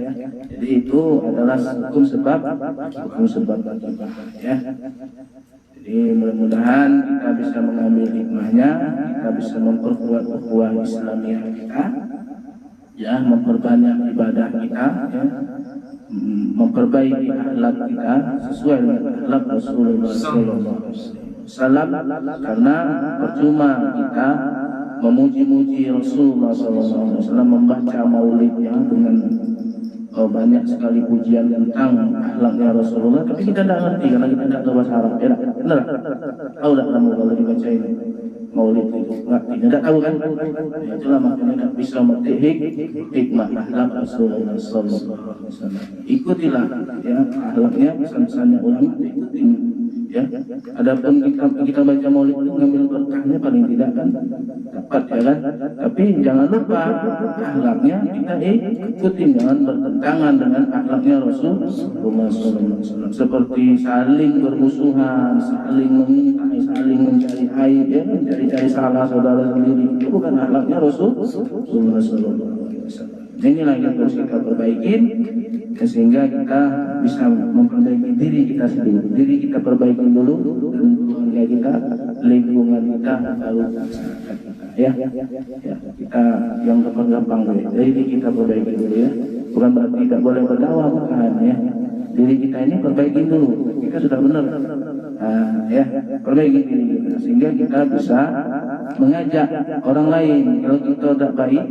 Speaker 1: Jadi itu adalah hukum sebab akibat ya. Jadi mudah-mudahan kita bisa mengambil hikmahnya, kita bisa memperkuat ukhuwah Islamiyah kita ya, memperbanyak ibadah kita ya, memperbaiki akhlak kita sesuai dengan akhlak Rasulullah SAW. Karena percuma kita memuji-muji Rasulullah SAW, membaca maulidnya dengan banyak sekali pujian tentang akhlaknya Rasulullah, tapi kita tidak ngerti karena kita tidak tahu bahasa Arab. Ya, benar? Tahu tak kamu kalau dibaca ini maulid itu? Ngerti? Tidak tahu kan? Ya, itulah makanya tidak bisa memetik hikmah akhlak Rasulullah SAW. Ikutilah ya akhlaknya, pesan-pesannya ulama, ikuti. Ya, adapun kita baca maulid itu ngambil berkahnya paling tidak kan dapat ya kan, tapi jangan lupa akhlaknya kita ikutin, jangan bertentangan dengan akhlaknya Rasulullah SAW, seperti saling bermusuhan, saling mengintai, saling mencari aib, ya, mencari salah saudara sendiri, itu bukan akhlaknya Rasulullah SAW. Inilah yang harus kita perbaikin, ya, sehingga kita bisa memperbaiki diri kita sendiri. Diri kita perbaiki dulu, keluarga kita, lingkungan kita, lalu masyarakat kita. Ya, kita yang gampang-gampang deh. Diri kita perbaiki dulu ya. Bukan berarti tidak boleh berdakwah, bukan ya. Diri kita ini perbaiki dulu. Kita sudah benar. Ya, perbaiki diri kita sehingga kita bisa mengajak orang lain. Kalau kita tidak baik,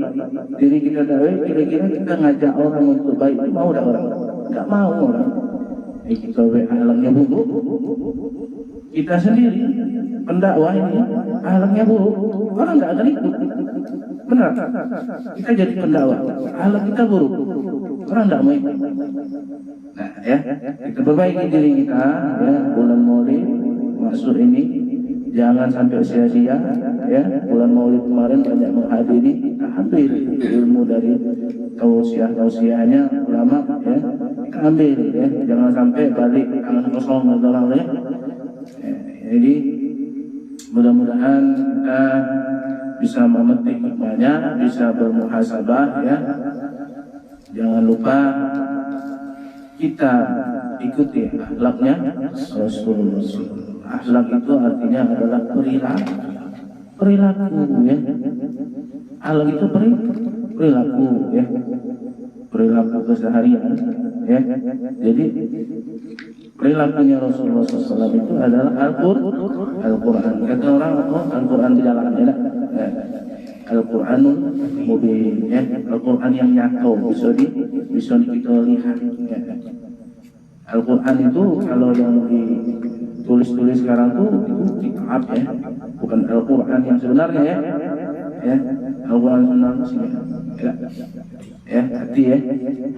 Speaker 1: diri kita tidak baik, kira-kira kita ngajak orang untuk baik, itu mau tak orang? Tidak mau orang. Kita ahlaknya buruk, kita sendiri pendakwah ini ahlaknya buruk, orang tidak akan ikut. Benar? Kita jadi pendakwah, ahlak kita buruk, orang tidak mau ikut. Nah, ya, kita perbaiki diri kita, ya, bulan Maulid masuk ini jangan sampai sia-sia, ya. Bulan Maulid kemarin banyak menghadiri, ambil ilmu dari tausiahnya ulama, ya, kita ambil, ya, jangan sampai balik tangan kosong atau orang lain. Jadi mudah-mudahan kita bisa memetik hikmahnya, bisa bermuhasabah, ya. Jangan lupa kita ikuti akhlaknya Rasulullah. Akhlak itu artinya adalah perilaku, ya. Akhlak itu perilaku, ya, perilaku keseharian, ya. Jadi perilakunya Rasulullah SAW itu adalah Al-Quran. Kata orang, oh, Al-Quran di jalan, ya. Al-Quranul Mubin, ya. Al-Quran yang nyakau, bisa kita lihat, ya. Al-Quran itu kalau yang ditulis sekarang tuh itu kitab, ya, bukan Al-Quran yang sebenarnya, ya. Ya, Al-Quran sebenarnya, ya,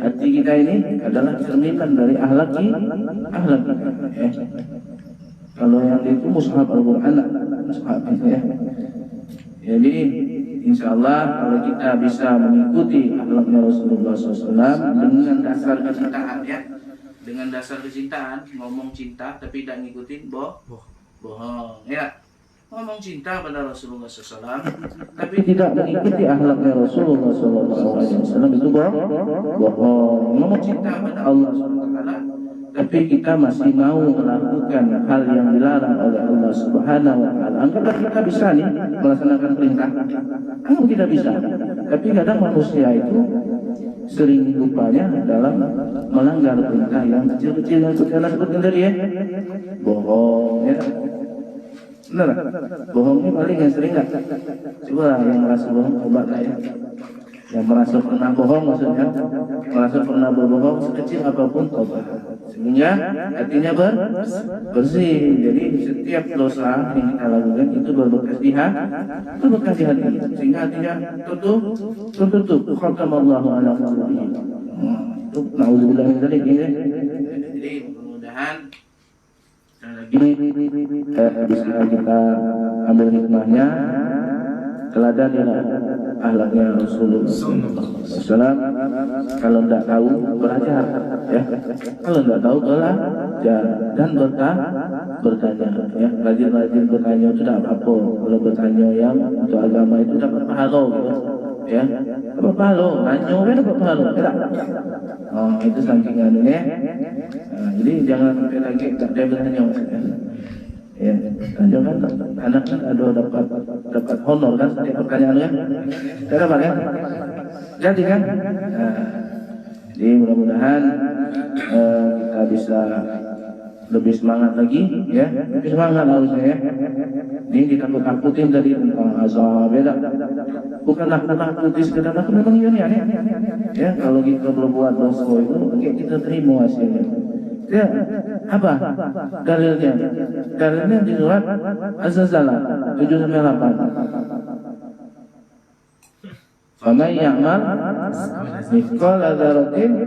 Speaker 1: hati kita ini adalah cerminan dari akhlak kita, ya. Kalau yang itu mushaf Al-Quran, mushaf, ya. Jadi insya Allah kalau kita bisa mengikuti akhlaknya Rasulullah SAW dengan dasar kecintaan, ya, dengan dasar kecintaan, ngomong cinta tapi tidak ngikutin bohong, ya. Ngomong cinta pada Rasulullah SAW tapi tidak mengikuti akhlaknya Rasulullah SAW, itu bohong. Ngomong cinta pada Allah SWT tapi kita masih mau melakukan hal yang dilarang oleh Allah Subhanahu wa Ta'ala. Anggaplah kita bisa nih melaksanakan perintah, kita bisa, tapi kadang manusia itu sering lupanya dalam melanggar perintah yang kecil-kecil yang kita sebutkan tadi, ya. Bohong, ya. Benar? Bohongnya paling yang sering nggak? Coba yang merasa bohong, coba lah, ya. Yang merasa pernah bohong, maksudnya merasa pernah berbohong sekecil apapun, tobat, sehingga hatinya bersih. Jadi setiap dosa yang kita lakukan itu berbekas di hati, sehingga hatinya tertutup. Khatamallahu ala qalbihi. Itu naudzubillah min dzalik, ya. Jadi mudah-mudahan lagi bisa kita ambil hikmahnya, teladanilah akhlaknya Rasulullah SAW. Kalau tidak tahu belajar, ya. Kalau tidak tahu belajar dan bertanya, ya. Rajin-rajin bertanya itu tidak apa-apa. Kalau bertanya yang untuk agama itu dapat pahala, gitu, ya. Dapat pahala, tanya kan dapat pahala, tidak? Oh, itu sampingan, ya. Nah, jadi jangan sampai lagi tak ada bertanya, ya. Tanya kan anak kan ada dapat honor kan setiap pertanyaannya, tidak apa kan? Jadi kan, jadi mudah-mudahan kita bisa lebih semangat lagi ya, lebih semangat harusnya ya. Ini ditakut-takutin tadi tentang azab beda, bukanlah takuti sekedar takut, memang ini aneh ya. Kalau kita berbuat dosa itu kita terima hasilnya ya. Apa dalilnya? Dalilnya di surat Az-Zalzalah 7-8. Faman ya'mal mithqala dzarratin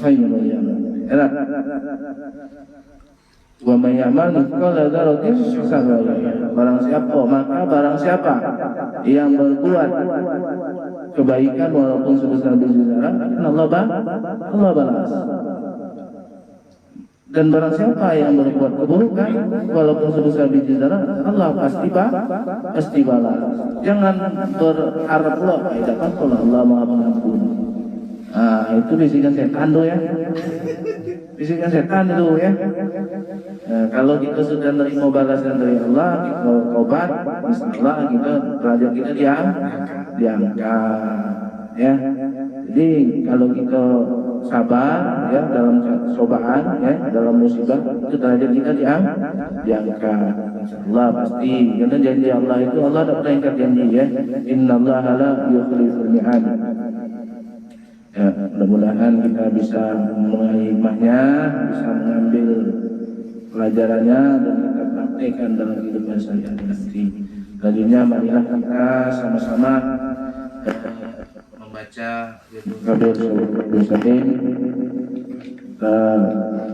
Speaker 1: khairan yarah. Wa may ya'mal mithqala dzarratin syarran yarah. Barang siapa yang berbuat kebaikan walaupun sebesar biji zarah, Allah balas. Dan barang siapa yang berbuat keburukan walaupun sebesar biji zarah, Allah pasti balas. Jangan berharap loh, dapat kalau Allah Maha Pengampun. Itu bisikan setan tuh ya. Bisikan setan itu ya. Kalau kita sudah menerima balasan dari Allah, kita tobat, insyaallah kita derajat kita diangkat ya. Jadi kalau kita sabar ya dalam cobaan ya, dalam musibah, itu derajat kita diangkat. Insyaallah pasti. Karena janji Allah itu, Allah tidak pernah ingkar janji ya. Innallaha la yukhliful mi'ad. Ya, mudah-mudahan kita bisa menghikmahnya, bisa mengambil pelajarannya dan kita praktekkan dalam kehidupan sehari-hari nanti. Selanjutnya marilah kita sama-sama membaca Kabir Salim,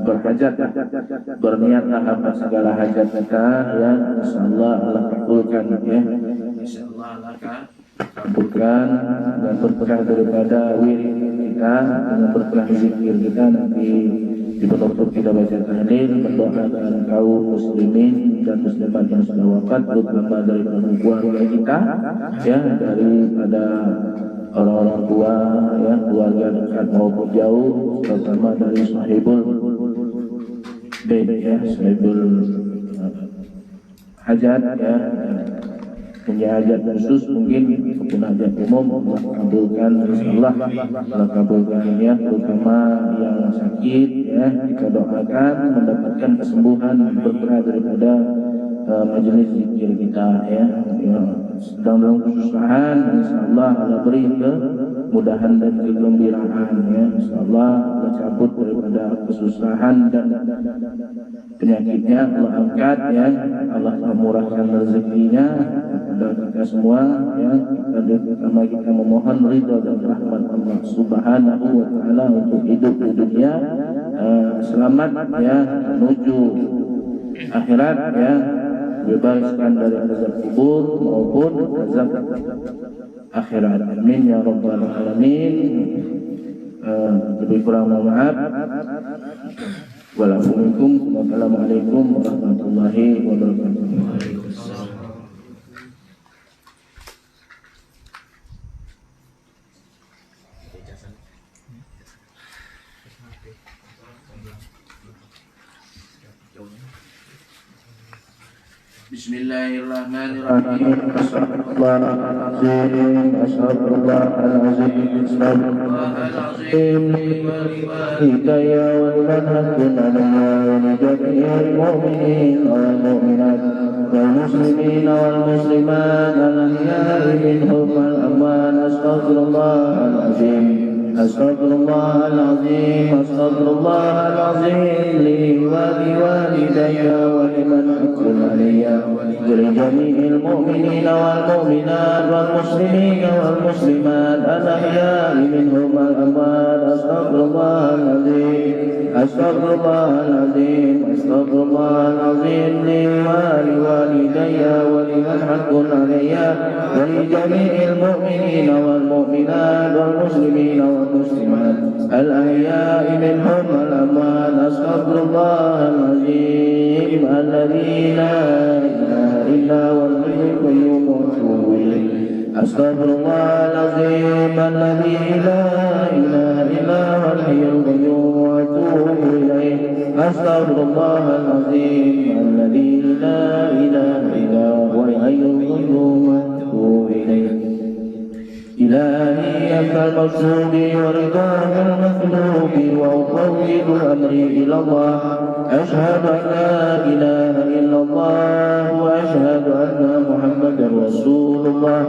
Speaker 1: berhajat, berniatlah apa segala hajat kita ya, insyaallah Allah kabulkan ya. Insyaallah Allah kabulkan, dan berkah daripada wirid kita, dengan berkah zikir kita nanti di penutup kita baca tahlil, mendoakan kaum muslimin dan muslimat yang sudah wafat, terutama dari keluarga kita ya, daripada orang-orang tua ya, keluarga dekat maupun jauh, terutama dari sahibul bait ya, sahibul hajat ya, punya hajat khusus mungkin ataupun hajat umum, Allah kabulkan insyaallah. Allah kabulkan ya, terutama yang sakit ya, kita doakan mendapatkan kesembuhan berkah daripada majelis zikir kita ya. Sedang dalam kesusahan, insyaallah Allah beri kemudahan dan kegembiraan ya. Insyaallah Allah cabut daripada kesusahan dan penyakitnya, Allah angkat ya. Allah memurahkan rezekinya kepada kita semua ya. Pertama kita memohon ridha dan rahmat Allah Subhanahu wa taala untuk hidup di dunia selamat ya, menuju akhirat ya, bebaskan dari azab kubur maupun azab akhirat. Amin ya rabbal alamin. Lebih kurang mohon maaf. Wassalamualaikum warahmatullahi wabarakatuh. Bismillahirrahmanirrahim. Astagfirullahaladzim, astagfirullahaladzim, astagfirullahaladzim. Hidayah wal manhajun alaiya wa jami'il mu'minin wal mu'minat wal muslimin wal muslimat al-ahya'i minhum wal amwat. Astagfirullahaladzim, astagfirullahaladzim, astagfirullahaladzim li wa liwalidayya wa liman akram alayya ولجميع المؤمنين والمؤمنات والمسلمين والمسلمات الأحياء منهم والأموات. أستغفر الله العظيم، أستغفر الله العظيم، أستغفر الله العظيم لي ولوالدي ولمن حق علي ولجميع المؤمنين والمؤمنات والمسلمين والمسلمات الأحياء منهم والأموات. أستغفر الله العظيم الذي لا إله إلا هو الحي القيوم وأتوب إليه. أستغفر الله العظيم الذي لا إله إلا هو الحي القيوم وأتوب إليه. أستغفر الله العظيم الذي لا إله إلا هو الحي القيوم وأتوب إليه. إلهي أنت المقصود ورضاك المطلوب وأفوض أمري إلى الله. أشهد أن لا إله إلا الله وأشهد أن محمدا رسول الله.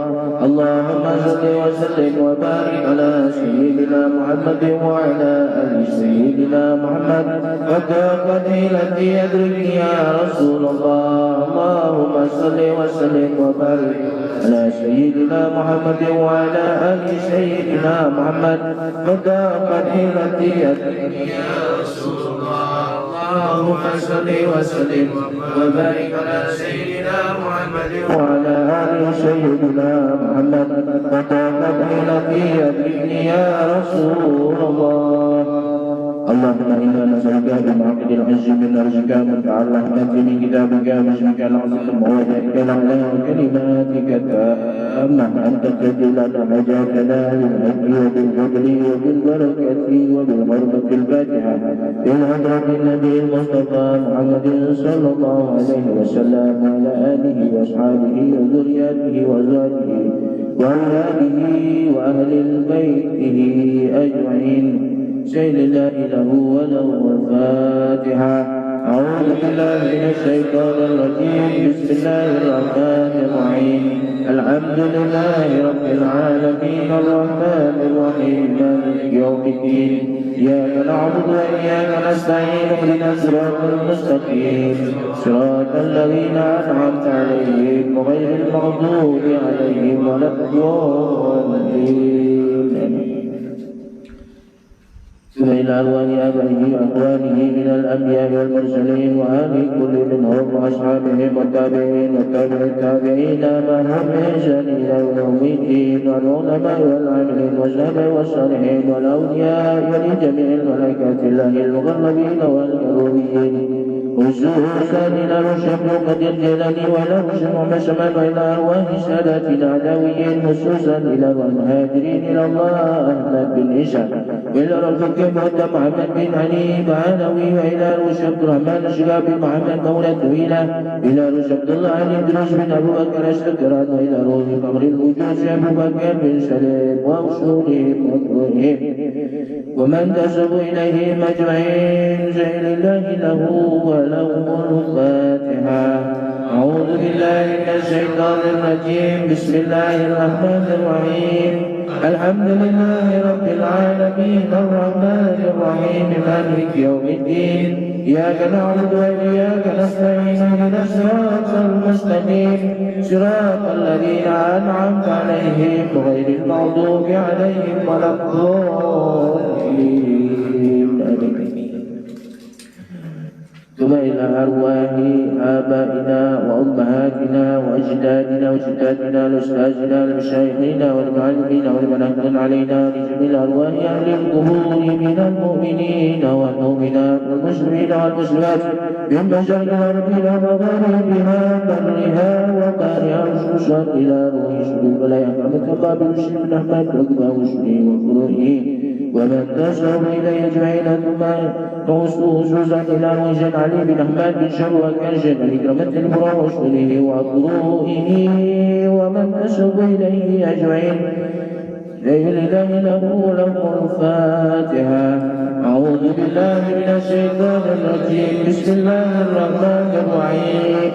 Speaker 1: اللهم صل وسلم وبارك على سيدنا محمد وعلى آل سيدنا محمد. قد قتيلتي أدركني يا رسول الله. اللهم صل وسلم وبارك على سيدنا محمد وعلى آل سيدنا محمد. قد قتيلتي أدركني يا رسول الله. اللهم صل وسلم وبارك على سيدنا محمد وعلى آل سيدنا محمد. قد قتيلتي أدركني يا رسول الله. اللهم إنا نسألك بمعقد العز من أرزك متعلقات من كتابك باسمك العظيم ووجهك الأعلى وكلماتك التامة أن تقضي لنا حاجاتنا بالحج وبالفضل وبالبركة وبالغربة الفاتحة بالحضرة النبي المصطفى محمد صلى الله عليه وسلم وعلى آله وأصحابه وذرياته وأزواجه وأولاده وأهل بيته أجمعين. شيء لا إله وله الفاتحة. أعوذ بالله من الشيطان الرجيم. بسم الله الرحمن الرحيم. الحمد لله رب العالمين الرحمن الرحيم مالك يوم الدين. إياك نعبد وإياك نستعين. اهدنا الصراط المستقيم صراط الذين أنعمت عليهم غير المغضوب عليهم ولا الضالين. ثم إلى أرواح آبائه وأخوانه من الأنبياء والمرسلين وآل كل منهم وأصحابهم والتابعين وتابع التابعين ما هم بإحسان إلى يوم الدين والعلماء والعاملين والشهداء والصالحين والأولياء ولجميع الملائكة الله المقربين والكروبيين خصوصا إلى الشيخ قدير الجيلاني وإلى الشيخ محمد شمال وإلى أرواح سادة العلويين خصوصا إلى المهاجرين إلى الله أحمد بن هشام وإلى رفيق مهتم محمد بن علي بعلوي وإلى روش عبد الرحمن الشقاب بن محمد مولى طويلة إلى روش عبد الله علي دروس بن أبو بكر الشكران وإلى روح قبر الوجوز أبو بكر بن سليم وأصولهم وأكبرهم ومن تسب إليهم أجمعين. جعل الله له وله الفاتحة. أعوذ بالله من الشيطان الرجيم. بسم الله الرحمن الرحيم. الحمد لله رب العالمين الرحمن الرحيم مالك يوم الدين. إياك نعبد وإياك نستعين. اهدنا الصراط المستقيم صراط الذين أنعمت عليهم غير المغضوب عليهم ولا الضالين. ثم إلى أرواح آبائنا وأمهاتنا وأجدادنا وجداتنا وأستاذنا ومشايخنا والمعلمين ولمن أحسن علينا لجميع الأرواح أهل القبور من المؤمنين والمؤمنات والمسلمين والمسلمات من مشرق الأرض إلى مغاربها برها وقارها خصوصا إلى روح شريف ولا يحرمك قابل الشيخ أحمد وقبا وشري وقروئه ومن تسلم إليه أجمعين. ثم خصوصا إلى روح علي بن أحمد بن شروة كرشد لكرمة البراء وشغله وأطروئه ومن تسب إليه أجمعين. لله له الفاتحة. أعوذ بالله من الشيطان الرجيم. بسم الله الرحمن الرحيم.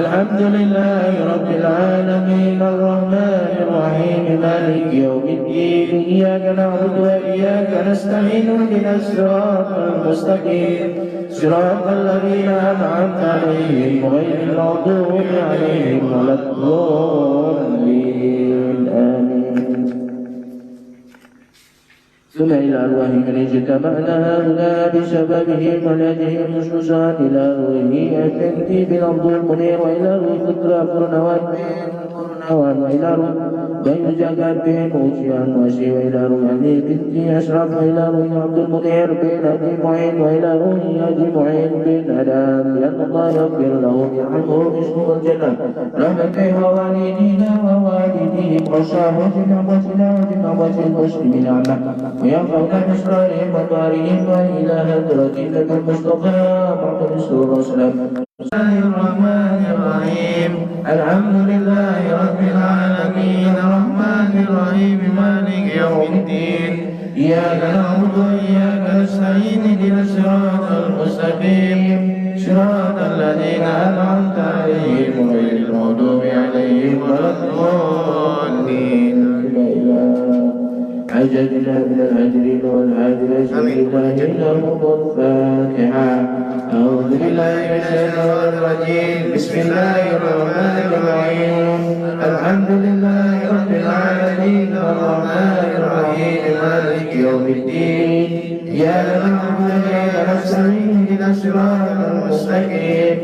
Speaker 1: الحمد لله رب العالمين الرحمن الرحيم مالك يوم الدين. إياك نعبد وإياك نستعين. اهدنا الصراط المستقيم صراط الذين أنعمت عليهم غير المغضوب عليهم ولا الضالين. آمين. ثم إلى أرواح من اجتمعنا هؤلاء بسببهم ولأجلهم خصوصا إلى روحه أفندي بن عبد المنير وإلى روح فكر فرنوات وإلى روح بين زكاة بن موسيان وسي وإلى روح علي بنت أشرف وإلى روح عبد المنير بن أبي معين وإلى روح أبي معين بن أدام لأن الله يغفر لهم يرحمهم اسمه الجنة رحمته ووالدينا ووالديهم وصحبه وجمعتنا وجمعة المسلمين عامة ويرفعنا بإسرارهم وبارهم وإلى هدرة النبي المصطفى محمد صلى الله عليه وسلم. بسم الله الرحمن الرحيم. الحمد لله رب العالمين الرحمن الرحيم مالك يوم الدين. إياك نعبد وإياك نستعين اهدنا الصراط المستقيم صراط الذين أنعمت عليهم غير المغضوب عليهم ولا الضالين. عجبنا من الهاجرين والهاجرات لله لهم الفاتحة. أعوذ بالله من الشيطان الرجيم. بسم الله الرحمن الرحيم. الحمد لله رب العالمين الرحمن الرحيم مالك يوم الدين. إياك نعبد وإياك نستعين اهدنا الصراط المستقيم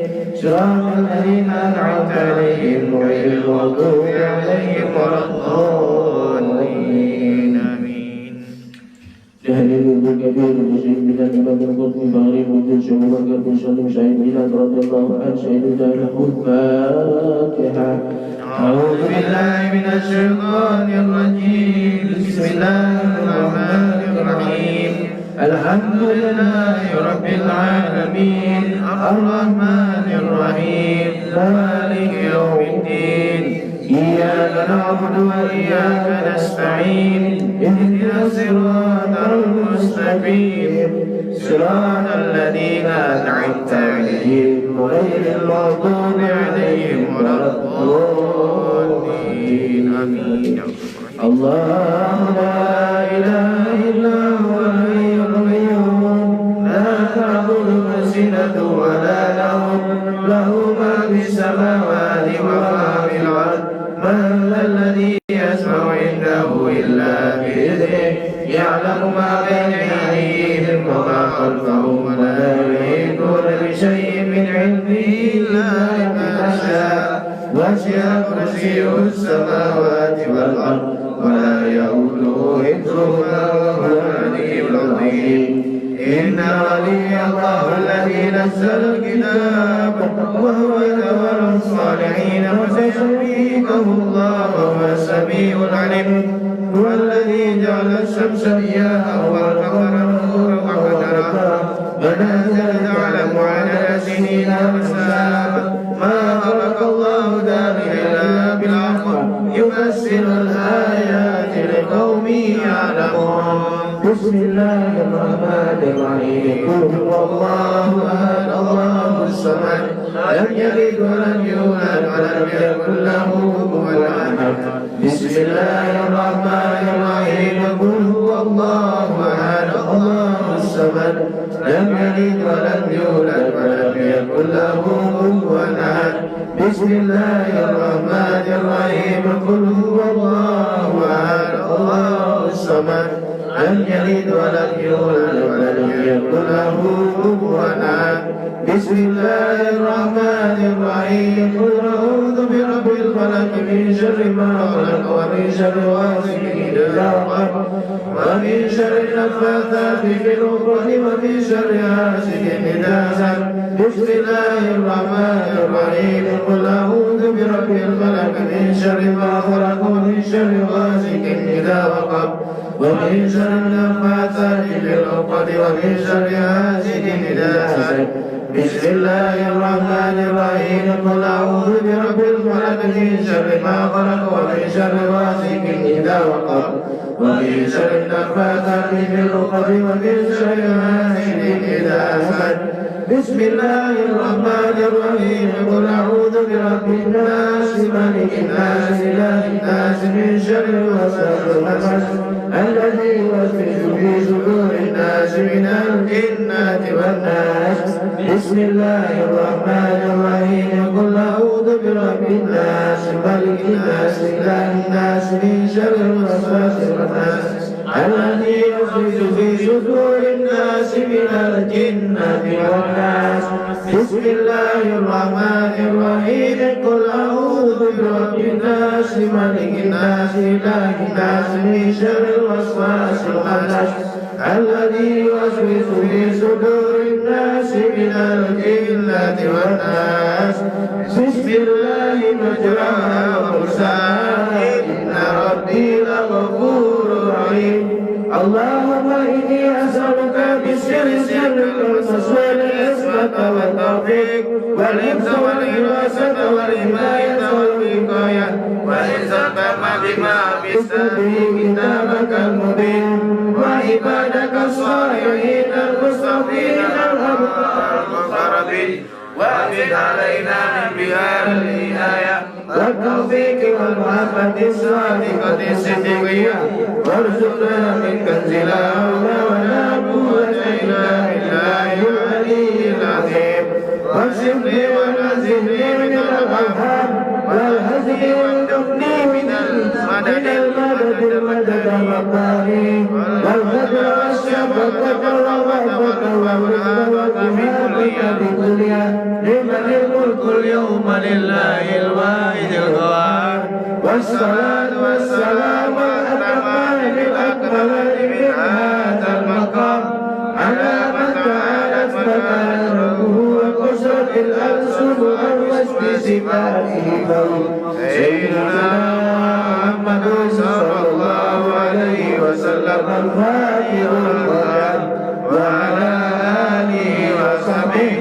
Speaker 1: صراط الذين أنعمت عليهم غير المغضوب عليهم ولا الضالين. جهل بالكبير بشيء من الإمام القرطبي فغريب بن شعوب بن سلم شهيد بلال رضي الله عنه شهيد له الفاتحة. أعوذ بالله من الشيطان الرجيم. بسم الله الرحمن الرحيم. الحمد لله رب العالمين الرحمن الرحيم مالك يوم الدين. إياك نعبد وإياك نستعين اهدنا الصراط المستقيم صراط الذين أنعمت عليهم غير المغضوب عليهم ولا الضالين. آمين. الله لا إله إلا هو الحي القيوم لا تأخذه سنة ولا نوم له ما في السماوات وما في الأرض. من ذا الذي يشفع عنده إلا بإذنه يعلم ما بين أيديهم وما خلفهم ولا يحيطون بشيء من علمه إلا بما شاء وسع كرسيه السماوات والأرض ولا يؤوده حفظهما وهو العلي العظيم. إن ولي الله الذي نزل الكتاب وهو يتولى الصالحين وسيكفيكه الله وهو السميع العليم. هو الذي جعل الشمس ضياء والقمر نورا وقدره منازل تعلم عدد سنين والحساب. ما خلق الله ذلك إلا بالحق يفسر الآيات لقوم يعلمون. بسم الله الرحمن الرحيم. قل هو الله أحد الله الصمد لم يلد ولم يولد ولم يكن له كفوا أحد. بسم الله الرحمن الرحيم. قل هو الله أحد الله الصمد لم يلد ولم يولد ولم يكن له كفوا أحد. بسم الله الرحمن الرحيم. قل هو الله أحد الله الصمد لم يلد ولم يولد ولم يكن له كفوا أحد. بسم الله الرحمن الرحيم. قل أعوذ برب الفلق من شر ما خلق ومن شر غاسق إذا وقب ومن شر النفاثات في العقد ومن شر حاسد إذا حسد. بسم الله الرحمن الرحيم. قل أعوذ برب الفلق من شر ما خلق ومن شر غاسق إذا وقب ومن شر النفاثات في العقد ومن شر حاسد إذا حسد. بسم الله الرحمن الرحيم. قل أعوذ برب الفلق من شر ما خلق ومن شر غاسق إذا وقب ومن شر النفاثات في العقد ومن شر حاسد إذا حسد. بسم الله الرحمن الرحيم. قل أعوذ برب الناس ملك الناس إله الناس من شر الوسواس الخناس الذي يوسوس في صدور الناس من الجنة والناس. بسم الله الرحمن الرحيم. قل أعوذ برب الناس ملك الناس إله الناس من شر الوسواس الخناس الذي يوسوس في صدور الناس من الجنة والناس. بسم الله الرحمن الرحيم. قل أعوذ برب الناس ملك الناس إله الناس من شر الوسواس الخناس الذي يوسوس في صدور الناس من الجنة والناس. بسم الله مجراها ومرساها إن ربي لغفور رحيم. اللهم إني أسألك بسر سرك المسؤول العصمة والتوفيق والحفظ والحراسة والحماية والوقاية والعزة بما بما به كتابك المبين
Speaker 2: المصطفين الأبرار المقربين وأفد علينا من بهار الهداية والتوفيق والمحبة الصادقة الصديقية وارزقنا من كنز لا حول ولا قوة إلا بالله العلي العظيم واكشف لي ونزلني من الأوهام والهزل والدفن من المدد المدد الرباني والفجر والشفقة والرغبة والرهبة بكلها لمن الملك اليوم لله الواحد القهار والصلاة والسلام الأتمان الأكملان من هذا المقام على من تعالت مكانه وكسرت الألسن عن وصف صفاته سيدنا محمد صلى الله عليه وسلم الفاتح القرآن وعلى آله وصحبه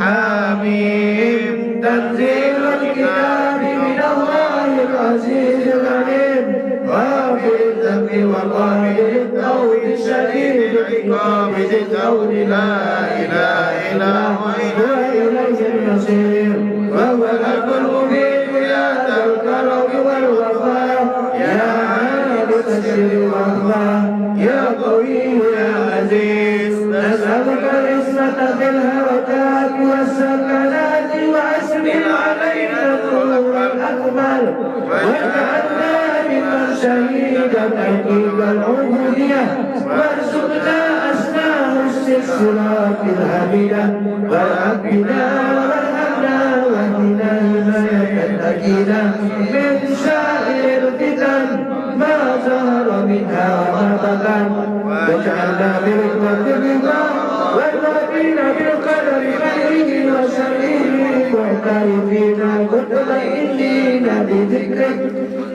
Speaker 2: حميم تنزيل الكتاب من الله العزيز العليم غافر الذنب وقابل التوب الشديد العقاب ذي الطول لا إله إلا هو إليه المصير وهو الأب المبين يا ذا الكرم والوفاء يا عالم الشر والوفاء يا قوي يا عزيز نسألك العزة في الهرجات والسكنات وأسبل علينا النور الأكمل واجعلنا ممن شهد تحقيق العبودية وارزقنا أسناه السلسلات الهامدة وأبنا وارحمنا واهدنا هداية الأكيدة من سائر الفتن ما ظهر منها وما بطن واجعلنا برحمة الرضا والراضين بالقدر خيره وشره معترفين مطمئنين بذكرك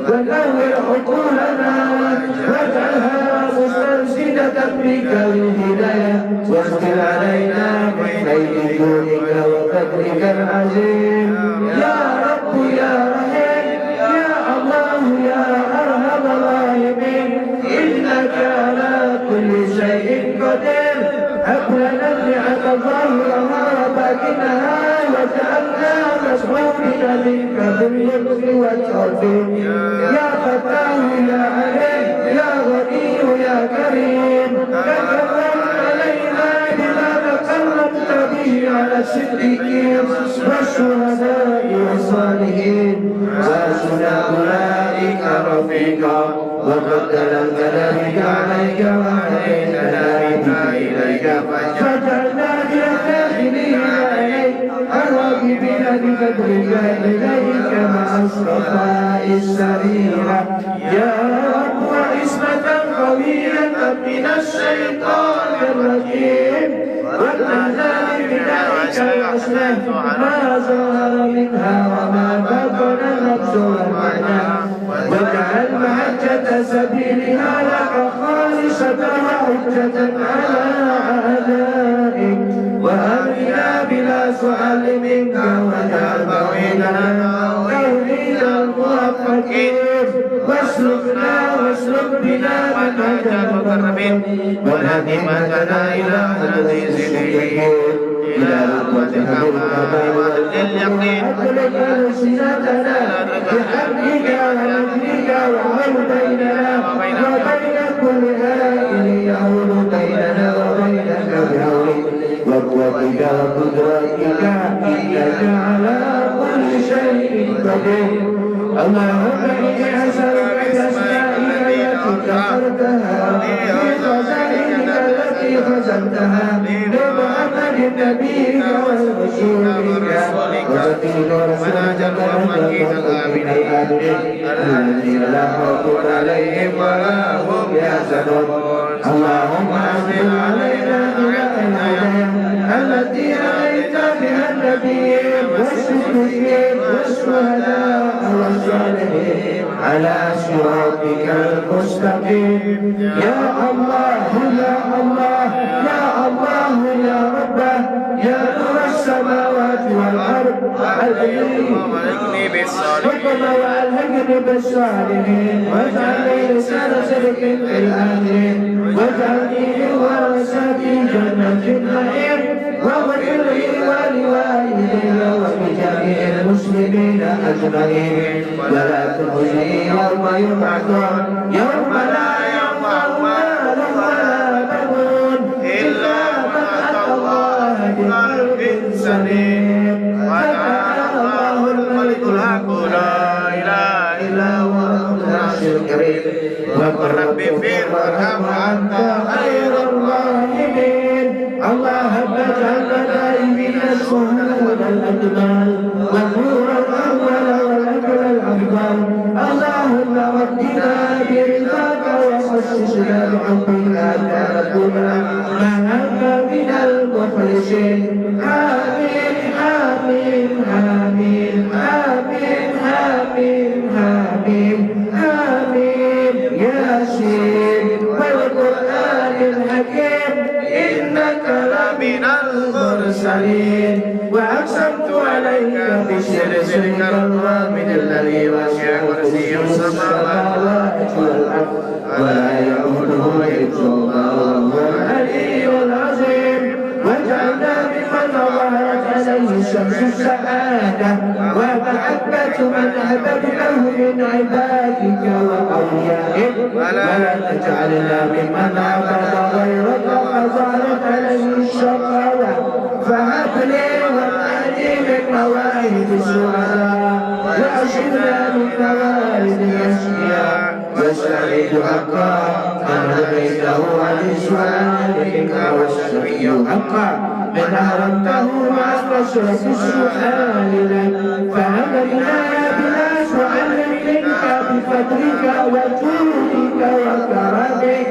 Speaker 2: ونور عقولنا واجعلها مسترشدة بك للهداية واغفر علينا من خير جودك وفضلك العظيم يا رب يا رحيم يا الله يا أرحم الراحمين إنك على كل شيء قدير هب لنا النعم ظاهرها وباطنها واجعلنا مسؤولين منك باللطف والتوفيق يا فتاه يا عليم يا غني يا كريم تكرم علينا بما تكرمت به على الصديقين والشهداء والصالحين وحسن أولئك رفيقا وبدل ذلك عليك وعلينا إليك فجعلنا بالداخلين إليك الراغبين بفضلك إليك مع الصفاء السريرة يا رب وعصمة قوية من الشيطان الرجيم والأهلال بذلك الأسلام ما ظهر منها وما بطن النفس والمعنى واجعل محجة سبيلها لك خالصة وحجة على أعدائك وأمنا بلا سؤال منك واجعل موعدنا توحيد الموفقين واسلك بنا منهج المقربين ونهدي منهجنا إلى الذي سنين إلى رحمتك اليقين أدرك ألسنتنا بحمدك ونجدك وحول بيننا وبين كل هائل يحول بيننا وبينك بحولك وقوتك وقدرتك إنك على كل شيء قدير اللهم إني أسألك بأسمائك التي ذكرتها بخزائنك التي خزنتها بمحمد نبيك ورسولك وسفيك رسولك ونجيك الآمنين الذين لا خوف عليهم ولا هم يحزنون اللهم أنزل علينا الهداية التي أتيت بها النبيين والصديقين والشهداء والصالحين على صراطك المستقيم يا الله يا الله يا الله يا رب يا نور السماوات والأرض وألهمني بالصالحين واجعلني لسان صدق في الآخرين واجعلني من ورثة جنة النعيم واغفر لي ولوالدي ولجميع المسلمين أجمعين ولا تخزني يوم يبعثون يوم لا ينفع مال ولا بنون إلا من أتى الله بقلب سليم وتعالى الله الملك الحق لا إله إلا هو رب العرش الكريم وقل رب اغفر وارحم وأنت خير الراحمين اللهم اجعلنا دائمين الشهود الأجمال والنور الأول والأجر الأفضل اللهم ردنا برضاك وخصصنا بحبك نكون معك من المخلصين آمين آمين آمين آمين آمين آمين آمين ياسين والقرآن الحكيم إنك لمن المرسلين وأقسمت عليك بسر الكرام الذي وسع كرسيه السماوات والأرض ولا يؤوده حفظهما وهو العلي العظيم واجعلنا ممن ظهرت عليه شمس السعادة ومحبة من أحببته من عبادك وأوليائك ولا تجعلنا ممن عبد غيرك فظهرت عليه الشقاوة فهب لي وابعدي من موائد الشهداء وأشرنا من موائد الأشقياء واستعيد حقا من رميته عن سؤالك والشقي حقا من أهرمته عن كثرة السؤال لك فهمنا يا بلاس وعلم منك بفضلك وجودك وكرمك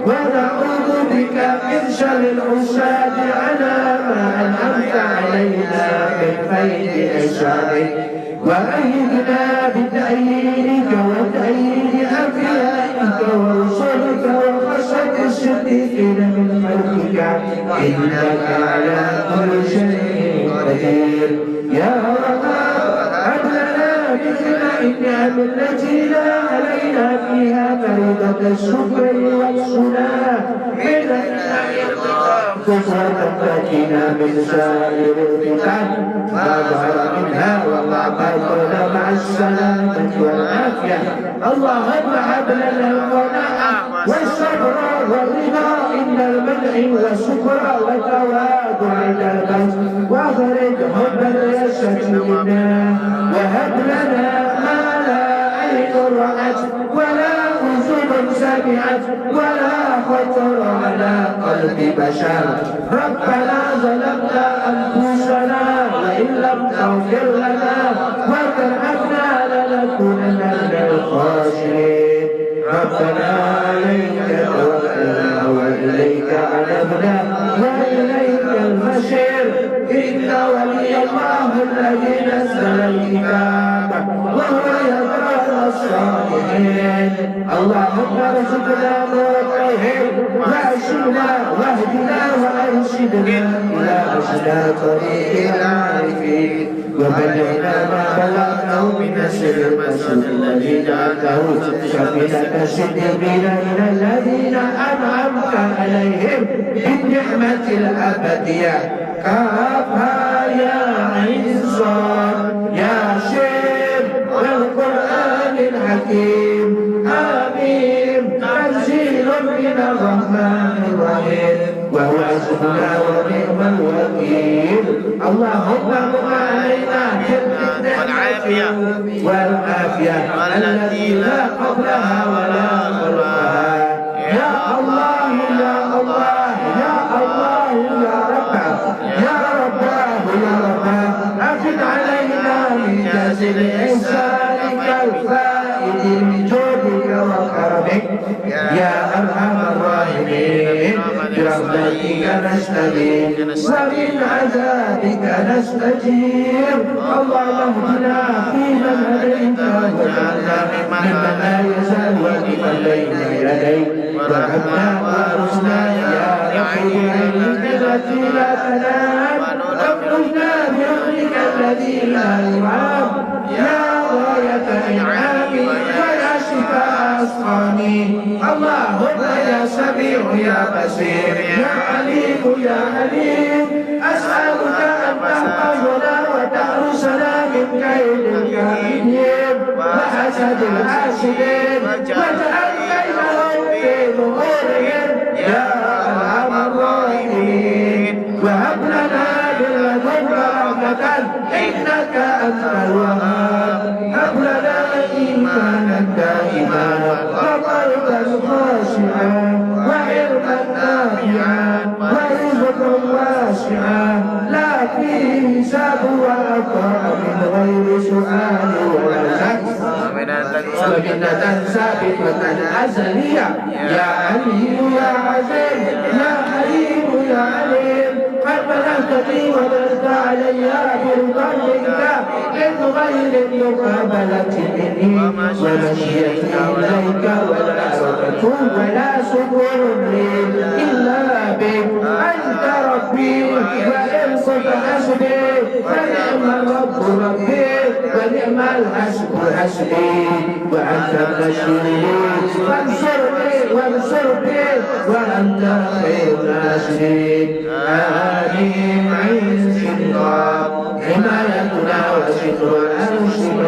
Speaker 2: ونعوذ بك من شر العصاة على ما أنعمت علينا من فيض إحسانك وأيدنا بتأييدك وتأييد أنبيائك ورسلك وخشية الصديقين من خلقك إنك على كل شيء قدير يا رب هب لنا مثل النعم التي لا علينا فيها فريضة الشكر والصلاة من كثرة تأتينا من سائر الفتن ما ظهر منها وما بطن مع السلامة والعافية اللهم هب لنا القناعة والصبر والرضا عند المنع والشكر والتواضع عند البذل واخرج حب الرياسة منا وهب لنا ما لا عين رأت ولا أذن سمعت ولا خطر على قلب بشر ربنا ظلمنا أنفسنا وإن لم تغفر لنا وترحمنا لنكونن من الخاسرين ربنا عليك توكلنا وإليك أنبنا وإليك المصير إن ولي الله الذي نزل الكتاب وهو يدعو الصالحين اللهم ارزقنا نورهم وأرشدنا واهدنا وأرشدنا إلى أشدى طريق العارفين وبلغنا ما بلغناه من السر المسجد الذي جعلته سفينة الصديقين من الذين أنعمت عليهم بالنعمة الأبدية كافها يا عين صاد يا شيخ والقرآن الحكيم آمين تنزيل من الرحمن الرحيم وهو حسبنا ونعم الوكيل اللهم اغفر علينا بالعافية والعافية التي لا قبلها ولا خلفها يا الله يا الله يا الله يا رب يا رب يا رب أفد علينا من جزيل إحسانك الفائد من جودك وكرمك يا أرحم الراحمين برحمتك نستغيث ومن عذابك نستجير اللهم اهدنا فيمن هديت واجعلنا ممن لا يزال ومن بين يديك وارحمنا وارزقنا يا رب بعلمك التي لا تنام واغفرنا بعلمك الذي لا يرام يا غاية إنعامي ويا شفاء أسقامي اللهم يا سميع يا بصير يا عليم يا عليم أسألك أن تحفظنا وتحرسنا من كيد الكائدين وحسد الحاسدين واجعل كيدهم في ظهورهم يا أرحم الراحمين وهب لنا من لدنك رحمة إنك أنت الوهاب هب لنا إيمانا دائما وقلبا خاشعا وعلما نافعا ورزقا واسعا لا فيه حساب وعطاء من غير سؤال ولا شك وجنة ثابتة أزلية يا عليم يا عزيز يا حليم يا عليم قد بلغت بي وبلغت علي برضا منك من غير مقابلة مني ومشيئتي إليك ولا رغبة ولا سكون لي إلا بك أنت ربي وإن صدق حسبي فنعم الرب ربي ونعم الحسب حسبي وأنت النشير فانصرني وانصرني وأنت خير الناصرين آمين عز الله حمايتنا وستر العرش مسؤول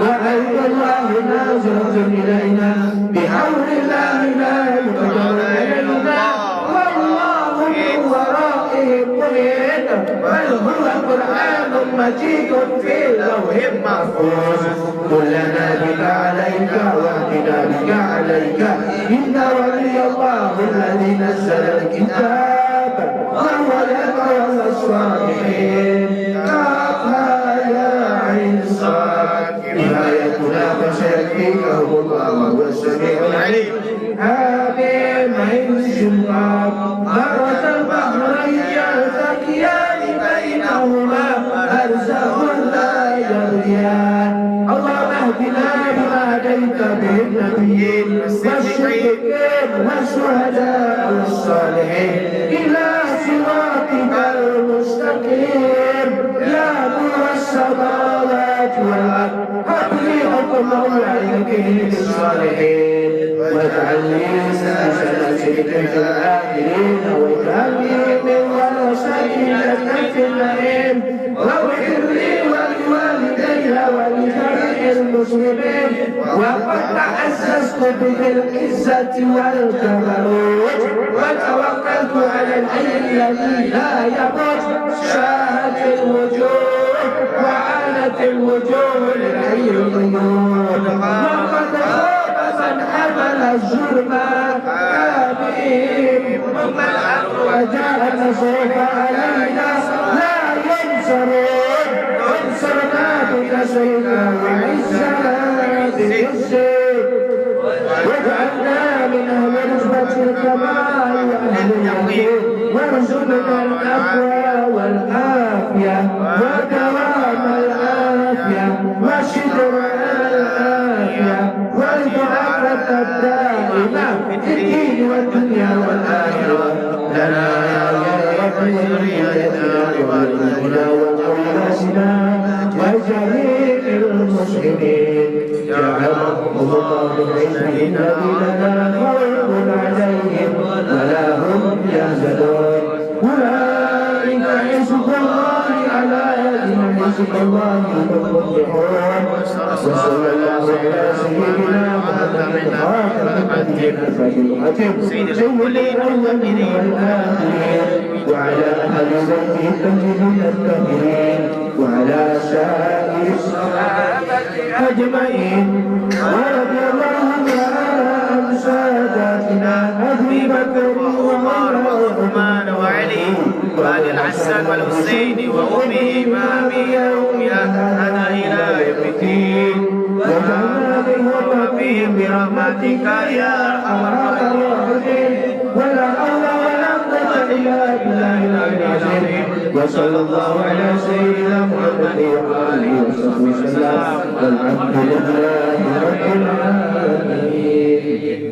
Speaker 2: وعيد الله ناظرة إلينا بحول الله لا يقدر علينا والله من ورائهم محيط بل هو قرآن مجيد في لوح محفوظ كلنا بك عليك واهدنا بك عليك إن ولي الله الذي نزل الكتاب وهو لك والصالحين كافها يا عين صاد نهايتنا فسيكفيكهم الله والسميع العليم آمين عين شمار مرة البحرين يلتقيان بينهما أرزاق لا يبغيان اللهم اهدنا بما هديت به النبيين والصديقين والشهداء والصالحين إلى صراطك المستقيم يا نور السماوات والأرض هب لي حكما وعلمك بالصالحين واجعلني سلسلتك في الآخرين واجعلني من ورثة جنة النعيم واغفر لي ولوالدي ولجميع المسلمين وقد تأسست بك العزة والجبروت وتوكلت على الحي الذي لا يموت شاهت الوجوه وعانت الوجوه للحي القيوم وقد خاب من حمل الظلم آمين ثم الأمر وجاء نصرك علينا لا ينصرون انصرنا بك سيدنا وعزنا بالعزة واجعلنا من أهل رتبة الكمال وأهل اليقين وارزقنا العفو والعافية ودوام العافية وشكر العافية والمعافاة الدائمة في الدين والدنيا والآخرة لنا يا رب ذريتنا ووالدنا وأولادنا وجميع المسلمين جعلهم الله الذين لنا خوف عليهم ولا هم يحزنون أولئك حزب الله على يد حزب الله المفلحون وصلى الله على سيدنا محمد خاتم النبيين سيد الأولين والآخرين وعلى أهل بيته الطيبين الطاهرين وعلى سائر الصحابة أجمعين ورضي الله تعالى عن ساداتنا أبي بكر وعمر وعثمان وعلي وعن الحسن والحسين وأمهما بيومنا هذا إلى يوم الدين وجعلنا منهم فيهم برحمتك يا أرحم الراحمين ولا حول ولا قوة إلا بالله العلي العظيم وصلى الله على سيدنا محمد وآله وصحبه وسلم والحمد لله رب العالمين.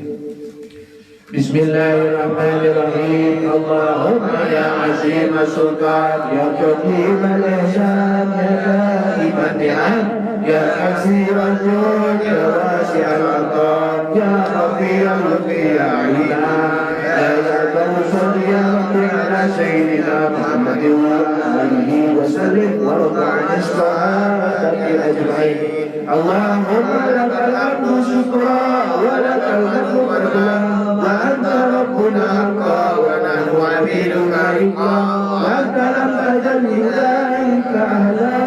Speaker 2: Bismillahirrahmanirrahim. Allahumma ya azim as-sultan, ya qadim al-ihsan, ya daim al-ni'am, ya kasir al-jud, ya wasi' al-atan, ya ghafir al-lutfi, ya alim. صل يا رب على سيدنا محمد وآله وسلم وارض عن الصحابة أجمعين. اللهم لك الحمد شكرا ولك الحمد فضلا وأنت ربنا حقا ونحن عبيدك حقا وأنت لم تجل لذلك أهلا.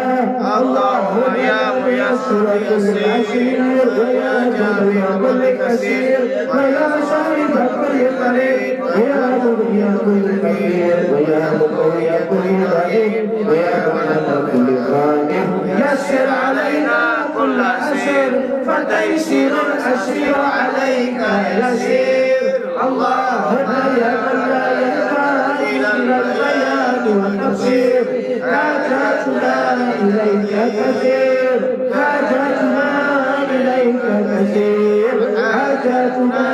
Speaker 2: اللهم يا ميسر كل عسير ويا جابر كل كثير ويا صاحب كل قريب ويا مغني كل فقير ويا مقوي كل ضعيف ويا معلم كل خائف يسر علينا كل عسير فتيسير العسير عليك يسير. اللهم يا من لا يحتاج الى البيان والتفسير حاجاتنا اليك كثير حاجاتنا اليك كثير حاجاتنا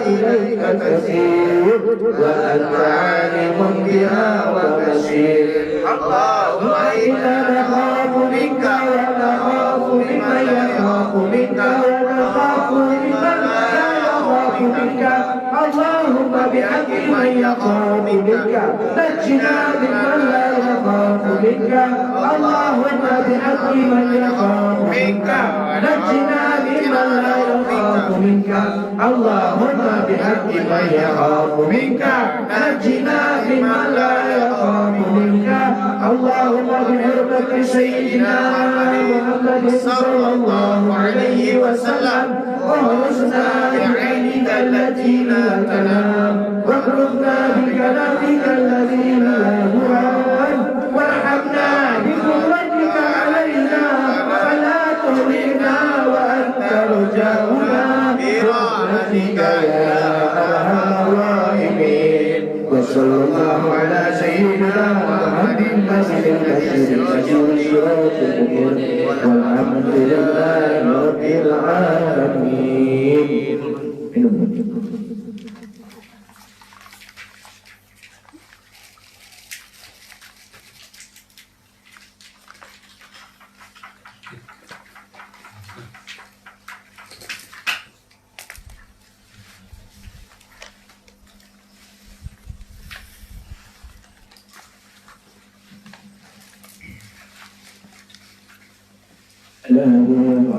Speaker 2: إليك كثير وأنت عالم بها وبشير. اللهم إنا نخاف منك ونخاف ممن يخاف منك ونخاف ممن لا يخاف منك. اللهم بحق من يخاف منك نجنا ممن لا يخاف منك. اللهم بحق من يخاف منك نجنا ممن لا يخاف منك. اللهم بحق من يخاف منك نجنا ممن لا يخاف منك. اللهم بحرمة سيدنا محمد صلى الله عليه وسلم وحسنا بعينك التي لا تنام واخلقنا بكلامك الذي لا يرام وارحمنا بقدرتك علينا فلا تهلكنا وأنت رجاؤنا برحمتك يا أرحم الراحمين. وصلى الله على سيدنا محمد المسجد البشير الصراط المستقيم والحمد لله رب العالمين.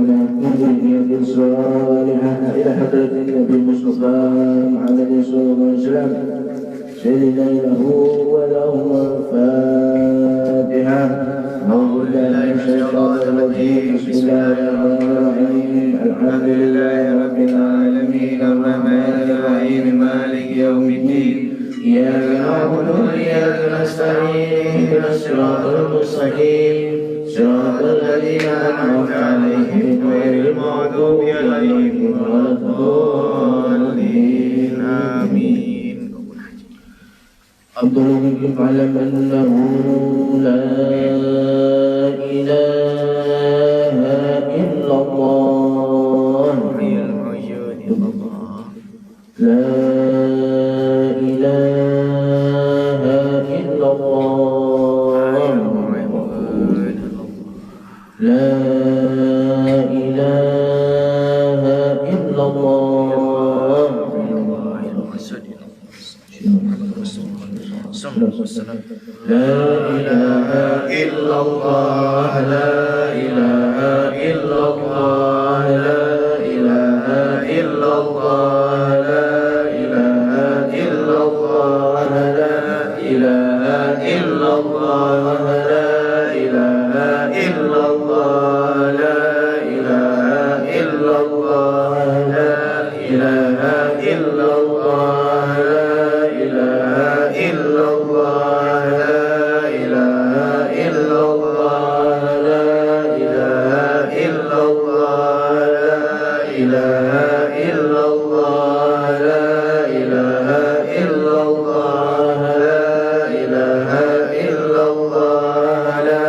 Speaker 2: على كل نية صالحة إلى حضرة النبي المصطفى محمد صلى الله عليه وسلم سيدنا له ولهم الفاتحة. أعوذ بالله من الشيطان الرجيم. بسم الله الرحمن الرحيم. الحمد لله رب العالمين الرحمن الرحيم مالك يوم الدين إياك نعبد وإياك نستعين اهدنا الصراط المستقيم صراط الذين أنعمت عليهم غير المغضوب عليهم ولا الضالين آمين. أبلغكم اعلم أنه لا إله إلا الله لا إله إلا الله لا إله إلا الله. لا إله إلا الله لا إله إلا الله لا إله إلا الله لا إله إلا الله لا إله إلا الله لا إله إلا الله لا إله إلا الله لا إله إلا الله لا إله إلا الله لا إله إلا الله لا إله إلا الله لا إله إلا الله لا إله إلا الله لا إله إلا الله لا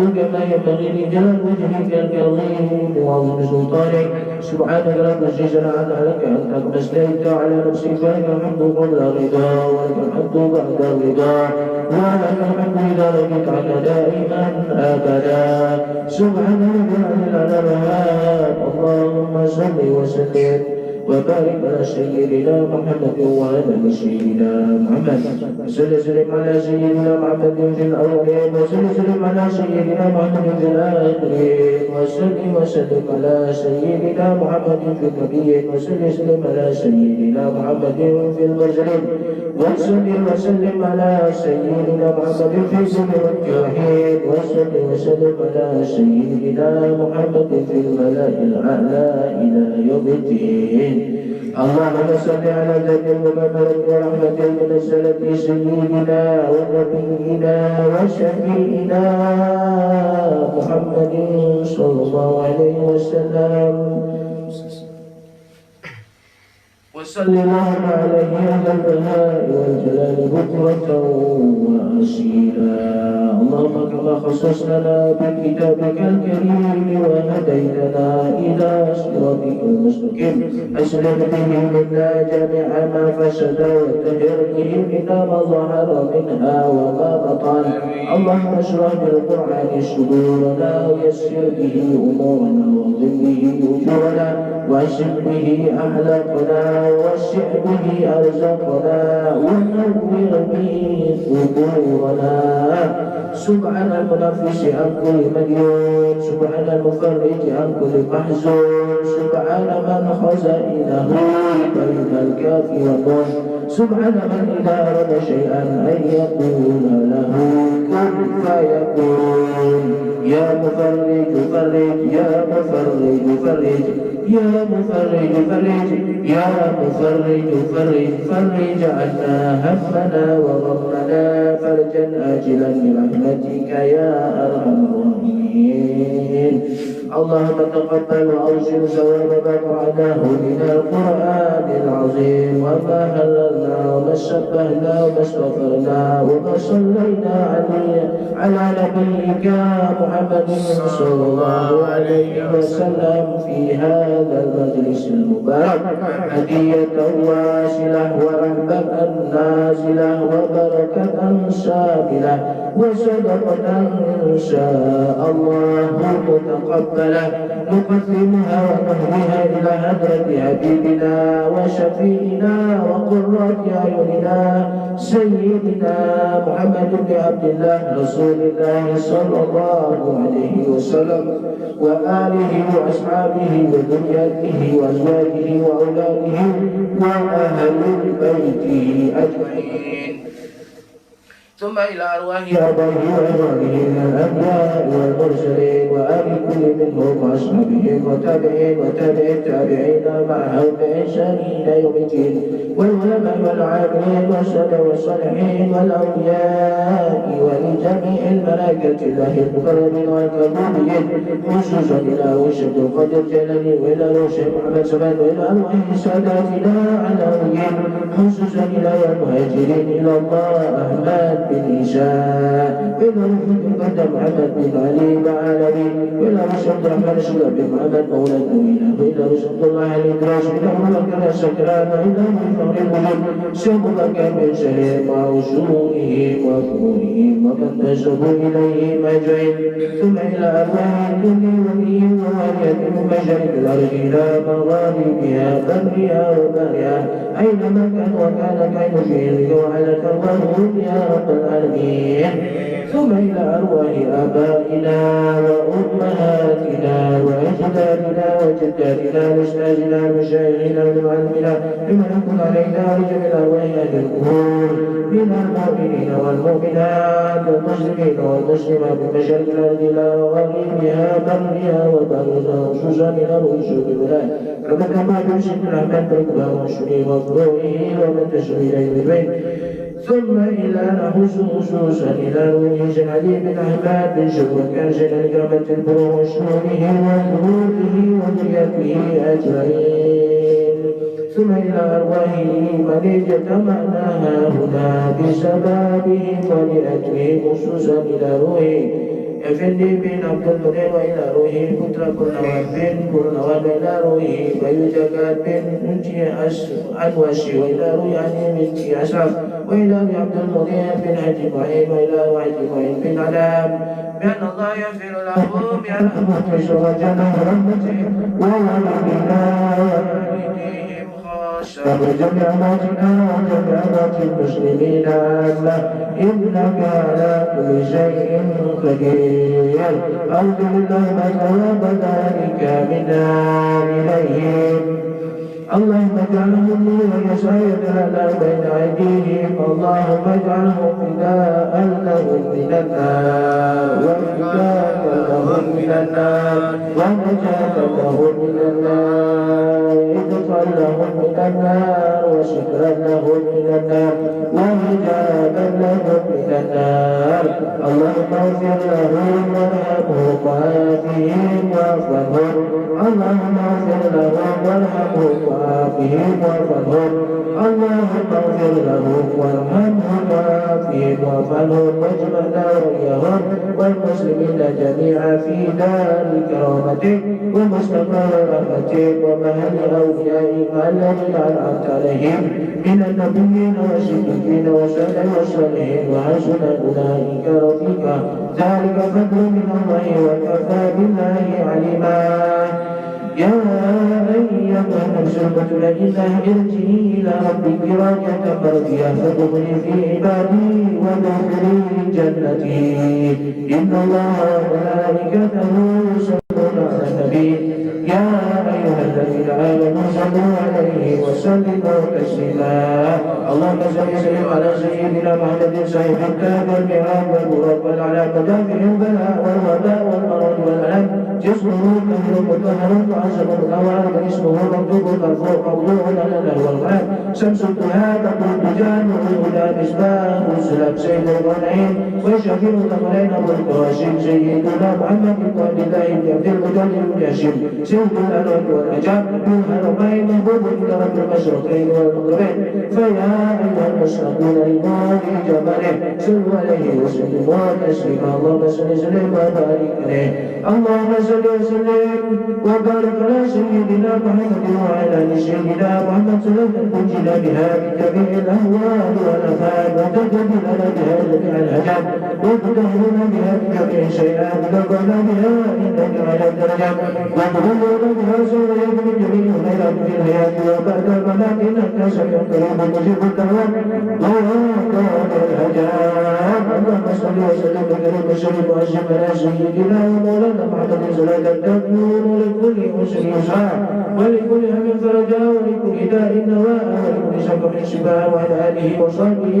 Speaker 1: كما ينبغي لجلال وجهك الكريم وعظيم سلطانك. سبحانك لا نحصي ثناء عليك أنت كما استهيت على نفسك. لك الحمد قبل الرضا ولك الحمد بعد الرضا ولك الحمد إذا رضيت عنا دائما أبدا. سبحان ربي على الوهاب. اللهم صل وسلم وبارك على سيدنا محمد وعلى سيدنا محمد. وسلم على سيدنا محمد في الأولين وسلم على سيدنا محمد في الآخرين. وسلم على سيدنا محمد في النبيين وسلم على سيدنا محمد في المرسلين. وسلم على سيدنا محمد في السر والجحيم. وسلم على سيدنا محمد في الملأ الأعلى إلى يوم الدين. اللهم صل على ذات المكملة ورحمة المنزلة سيدنا ونبينا وشفينا محمد صلى الله عليه وسلم. وصل اللهم عليه أهل البهاء والجلال بكرة وأصيلا. اللهم كما خصصتنا بكتابك الكريم وهديتنا إلى صراطك المستقيم أصلح به منا جميع ما فسد وطهر به منا ما ظهر منها وما بطن. اللهم اشرح بالقرآن صدورنا ويسر به أمورنا واضم به أجورنا واشف به أحلاقنا ووسع به أرزاقنا ونور به قبورنا. سبحان المنفس عن كل مديون. سبحان المفرج عن كل محزون. سبحان من خزائنه بين الكاف والنون. سبحان من إذا أراد شيئا أن يقول له كن فيكون. يا مفرج فرج يا مفرج فرج يا مفرج فرج يا مفرج فرج فرج عنا همنا وغمنا فرجا آجلا برحمتك يا أرحم الراحمين. اللهم تقبل وأوصل ثواب ما قرأناه من القرآن العظيم وما هللنا وما سبحنا وما استغفرنا وما صلينا على نبيك محمد صلى الله عليه وسلم في هذا المجلس المبارك هدية واصلة ورحمة نازلة وبركة شاملة وصدقة إن شاء الله متقبلة نقدمها ونهديها إلى حضرة حبيبنا وشفيعنا وقرة أعيننا سيدنا محمد بن عبد الله رسول الله صلى الله عليه وسلم وآله وأصحابه وذريته وأزواجه وأولاده وأهل بيته أجمعين. ثم إلى أرواح آبائه وإخوانه من الأنبياء والمرسلين وآل كل منهم وأصحابهم وتابعين وتابع التابعين معهم بإحسان إلى يوم الدين والعلماء والعاملين والسادة والصالحين والأولياء ولجميع الملائكة الله المقربين والكريمين خصوصا إلى وشد القدر الجلالي وإلى روح محمد سبحانه وإلى أرواح ساداتنا علويين خصوصا إلى المهاجرين إلى الله أحمد بن هشام وإلى مقدم محمد بن علي معالمي وإلى رشد الرحمن الشيخ بن محمد مولى الأمينة وإلى رشد الله الإدراس وإلى أبو بكر السكران وإلى فخر الوجود شيخ بكر بن شهير وأصولهم وفنونهم ومن تشربوا إليهم أجمعين. ثم إلى أرواح كل ولي ووالية من مشارق الأرض إلى مغاربها برها وبرها أينما كان وكان كائن فيه وعلى كرمهم يا رب العالمين. ثم إلى أرواح آبائنا وأمهاتنا وأجدادنا وجداتنا وأستاذنا ومشايخنا ومعلمنا لمن يكون علينا ولجميع الأرواح أهل القبور من المؤمنين والمؤمنات والمسلمين والمسلمات بمشارق الأرض إلى مغاربها برها وبرها خصوصا إلى رؤوسهم الولاية كما كما بمسك الرحمن بركبه وشريه وفروعه ومن تشري إليه بالبيت. ثم إلى خصوصا إلى روح علي بن أحمد بن شبكان شيخ الكرامة البروح وشهوره وظهوره وذريته أجمعين. ثم إلى أرواح من اجتمعناها هنا بسببهم ولأجلهم خصوصا إلى روح Effendi bin Abdul Munin wa ila ruhi putra Purnawan bin Purnawan wa ila ruhi Bayu Jagat bin Unci Anwashi wa ila ruhi Ani binti Ashraf wa ila ruhi Abdul Munin bin Haji Mu'in wa ila ruhi Haji Mu'in bin Alam بأن الله يغفر له بأن أمته وجنه رحمته وولدنا ووالديهم خاصة وجميع موتنا وجميع موت المسلمين عامة إنك على كل شيء قدير أرجو اللهم ثواب ذلك منا إليهم اللهم اجعلهم نورا يسعد لنا بين أيديهم اللهم اجعلهم فداء لهم من النار وفداء لهم من النار ونجاة لهم من النار إدخال لهم من النار وشكرا لهم من النار وحجابا لهم من النار اللهم اغفر لهم وارحمهم وعافهم واعف عنهم اللهم اغفر لهم وارحمهم وعافهم واعف عنهم اللهم اغفر لهم وارحمهم وعافهم واعف عنهم واجمعنا واياهم والمسلمين جميعا في دار كرامتك ومستقر رحمتك ومهل اوليائك الذين انعمت عليهم من النبيين والصديقين والشهداء والصالحين وحسن اولئك رفيقا ذلك فضل من الله وكفى بالله عليما يا أيها النفس المطمئنة ارجعي إلى ربك راجعة مرضية فادخلي في عبادي وادخلي جنتي إن الله وملائكته يصلون على النبي يا أيها الذين آمنوا صلوا عليه وسلموا تسليما اللهم صل وسلم على سيدنا محمد صاحب الكهف والمعراج والبراق والأعلام مدافع البلاء والوباء والمرض والألم جسمه كهر مطهر وعزم الأوعى واسمه مكتوب مرفوع موضوع على الأهوى والغرام شمس الضحى تقول بجان والهدى مصباح السلام سيد الغنعين وشفيع الثقلين أبو القاسم سيدنا محمد بن عبد الله بن عبد المطلب بن هاشم سيد الأنوار والعجاب من الحرمين محبوب إلى رب المشرقين والمغربين فيا أيها المشرقون لنور جماله صلوا عليه وسلموا تسليما اللهم صل وسلم وبارك عليه اللهم صل وسلم وبارك على سيدنا محمد وعلى ال سيدنا محمد صلاة تنجينا بها من جميع الاهوال والافات وتجلب لنا بها جميع الحاجات وتدخلنا بها من جميع الشيئات وترفعنا بها انك على الدرجات وتبلغنا بها سويك من جميع الخيرات في الحياه وبعد الممات انك سميع قريب مجيب الدعوات وقاضي الحاجات اللهم صل وسلم وكرم وشرف واشرف على سيدنا ومولانا محمد صلاة تكون لكل مسلم يسعى ولكل هم فرجا ولكل داء دواء ولكل سقم شفاء وعلى اله وصحبه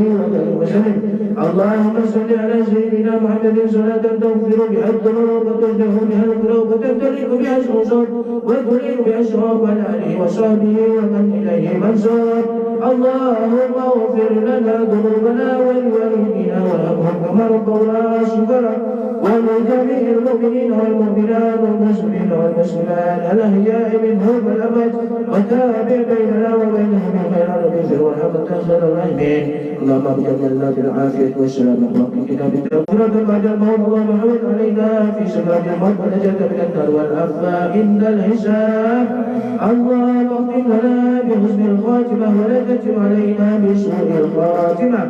Speaker 1: وسلم اللهم صل على سيدنا محمد صلاة تغفر بها الذنوب وتجده بها القلوب وتمتلك بها الصوصات وتنير بها الشراب وعلى اله وصحبه ومن اليه منصور اللهم اغفر لنا ذنوبنا ولوالدينا وارحمهم كما ربونا صغارا ولجميع المؤمنين والمؤمنات والمسلمين والمسلمات الاحياء منهم والاموات وتابع بيننا وبينهم بالخيرات واغفر وارحم خير الراحمين اللهم ابجلنا بالعافيه والسلام واخلاق كتابك مغفرة بعد الموت اللهم حول علينا في سكرات الموت ونجاة من النار والعفا عند الحساب اللهم اختم لنا بحسن الخاتمه ولا تتم علينا بسوء الخاتمه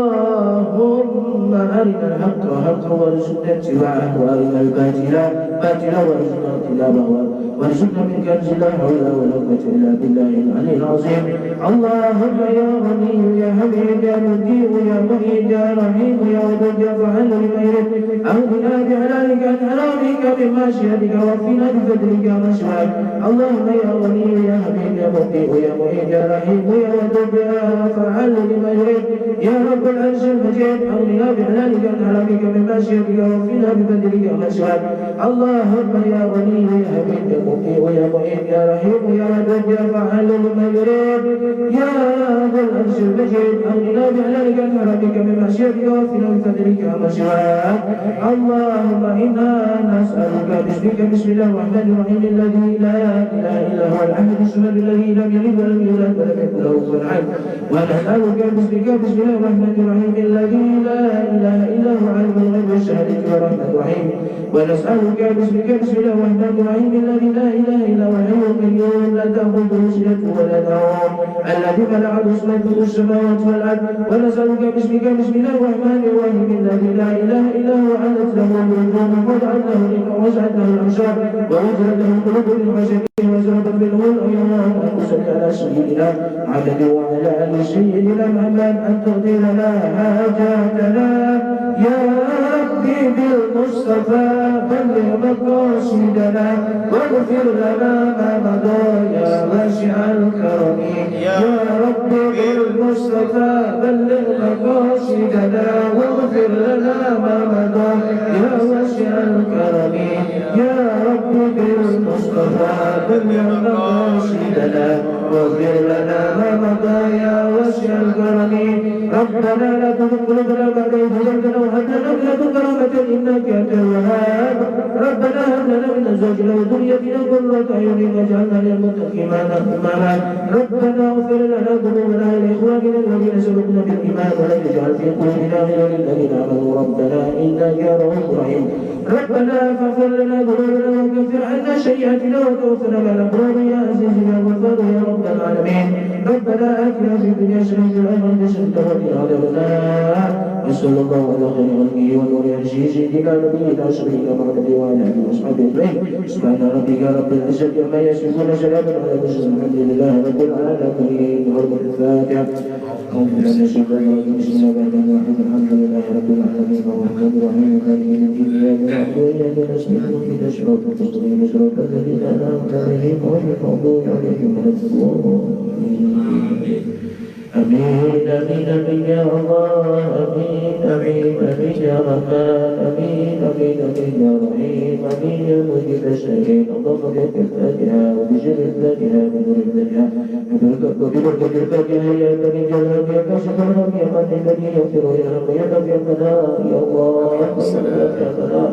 Speaker 1: اللهم ارنا الحق حقا وارزقنا اتباعه وارنا الباطل باطلا وارزقنا اجتنابه وارزقنا من كنز لا حول ولا قوه الا بالله العلي العظيم اللهم يا غني يا حميد يا مجيب يا مهيد يا رحيم يا ودود يا فعال لخيرك اهدنا بحلالك عن حرامك بمعصيتك وفينا بفضلك ومسواك اللهم يا غني يا حميد يا مجيب يا مهيد يا رحيم يا ودود يا فعال لخيرك يا رب العرش المجيد اغننا بحلالك عن حرامك بمعصيتك وفينا بفضلك ومسواك اللهم يا غني يا حميد يا مجيب يا مهيد يا رحيم يا ودود يا فعال لما يريد يا ذا العرش المجيد اغننا بحلالك عن حرامك بمعصيتك وفينا بفضلك ومسواك اللهم انا ونسألك باسمك بسم الله الرحمن الرحيم الذي لا إله إلا هو الأحد الصمد الذي لم يلد ولم يولد ولم يكن له كفوا أحد ونسألك باسمك بسم الله الرحمن الرحيم الذي لا إله إلا هو عالم الغيب والشهادة والرحمن الرحيم ونسألك باسمك بسم الله الرحمن الرحيم الذي لا إله إلا هو الحي القيوم لا تأخذه سنة ولا نوم الذي منعه سنته السماوات والأرض ونسألك باسمك بسم الله الرحمن الرحيم الذي لا إله إلا هو عنت له النجوم وجعلته وسعت له الأبصار ووجدت له قلوب للمساكين وزربت منه الأيام أن تصلي على سيدنا محمد وعلى آل سيدنا محمد أن تغفر لنا حاجاتنا يا ربي بالمصطفى بلغ مقاصدنا واغفر لنا ما مضى يا واسع الكرم يا ربي بالمصطفى بلغ مقاصدنا واغفر لنا ما مضى يا واسع الكرم يا ربي بالمصطفى بلغ مقاصدنا واغفر لنا ما مضى يا واسع الكرم ربنا لا تزغ قلوبنا بعد إذ هديتنا وهب لنا من لدنك رحمة إنك أنت الوهاب ربنا هب لنا من أزواجنا وذريتنا قرة أعين واجعلنا للمتقين إماما ربنا اغفر لنا ذنوبنا ولإخواننا الذين سبقونا بالإيمان ولا تجعل في قلوبنا غير الذين آمنوا ربنا إنك رؤوف رحيم ربنا فاغفر لنا ذنوبنا وكفر عنا سيئاتنا وتوفنا مع الأبرار يا عزيز يا غفار يا رب العالمين ربنا آتنا في الدنيا حسنة وفي الآخرة حسنة وقنا عذاب النار وصلى الله على خير خلقه ونور عرشه سيدنا نبينا سيدنا محمد وعلى آله وصحبه أجمعين سبحان ربك رب العزة عما يصفون سلام على المرسلين الحمد لله رب العالمين حرمة الفاتحة أعوذ بالله من الشيطان الرجيم بسم الله الرحمن الرحيم الحمد لله رب العالمين الرحمن الرحيم مالك يوم الدين إياك نعبد وإياك نستعين اهدنا الصراط المستقيم صراط الذين أنعمت عليهم غير المغضوب عليهم ولا الضالين آمين آمين آمين يا الله آمين آمين آمين يا رحمن آمين آمين آمين يا رحيم آمين يا مجيب السائلين اللهم بك الفاتحة وبشر الفاتحة بنور الفاتحة وببركة الفاتحة يا بني جلال يا كاشف الغم يا من الذي يغفر يا رب يا رب يا الفناء يا الله يا الفناء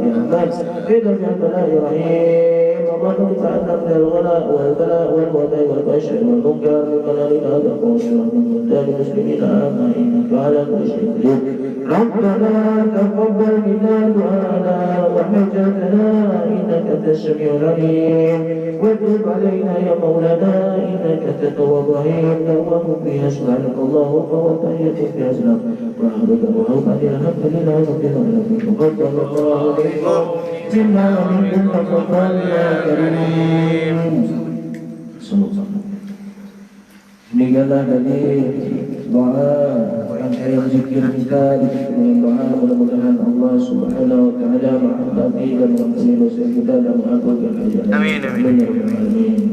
Speaker 1: يا رحمن يا الفناء يا رحيم اللهم ادفعنا من الغلاء والبلاء والوباء والبشر والمنكر بقدر هذا القوس المسلمين إنك على كل شيء قدير ربنا تقبل منا دعاءنا وحجتنا إنك أنت السميع العليم وتب علينا يا مولانا إنك أنت التواب الرحيم اللهم فيها سبحانك اللهم وتحية فيها سلام وأحمدك وأوقات الحمد لله رب العالمين تقبل الله منا ومنكم تقبل يا كريم صلى الله عليه وسلم. Demikianlah dari doa rangkaian zikir kita dengan doa mudah-mudahan Allah Subhanahu wa taala mengampuni dan mengampuni dosa kita dan mengampuni hajat. Amin amin.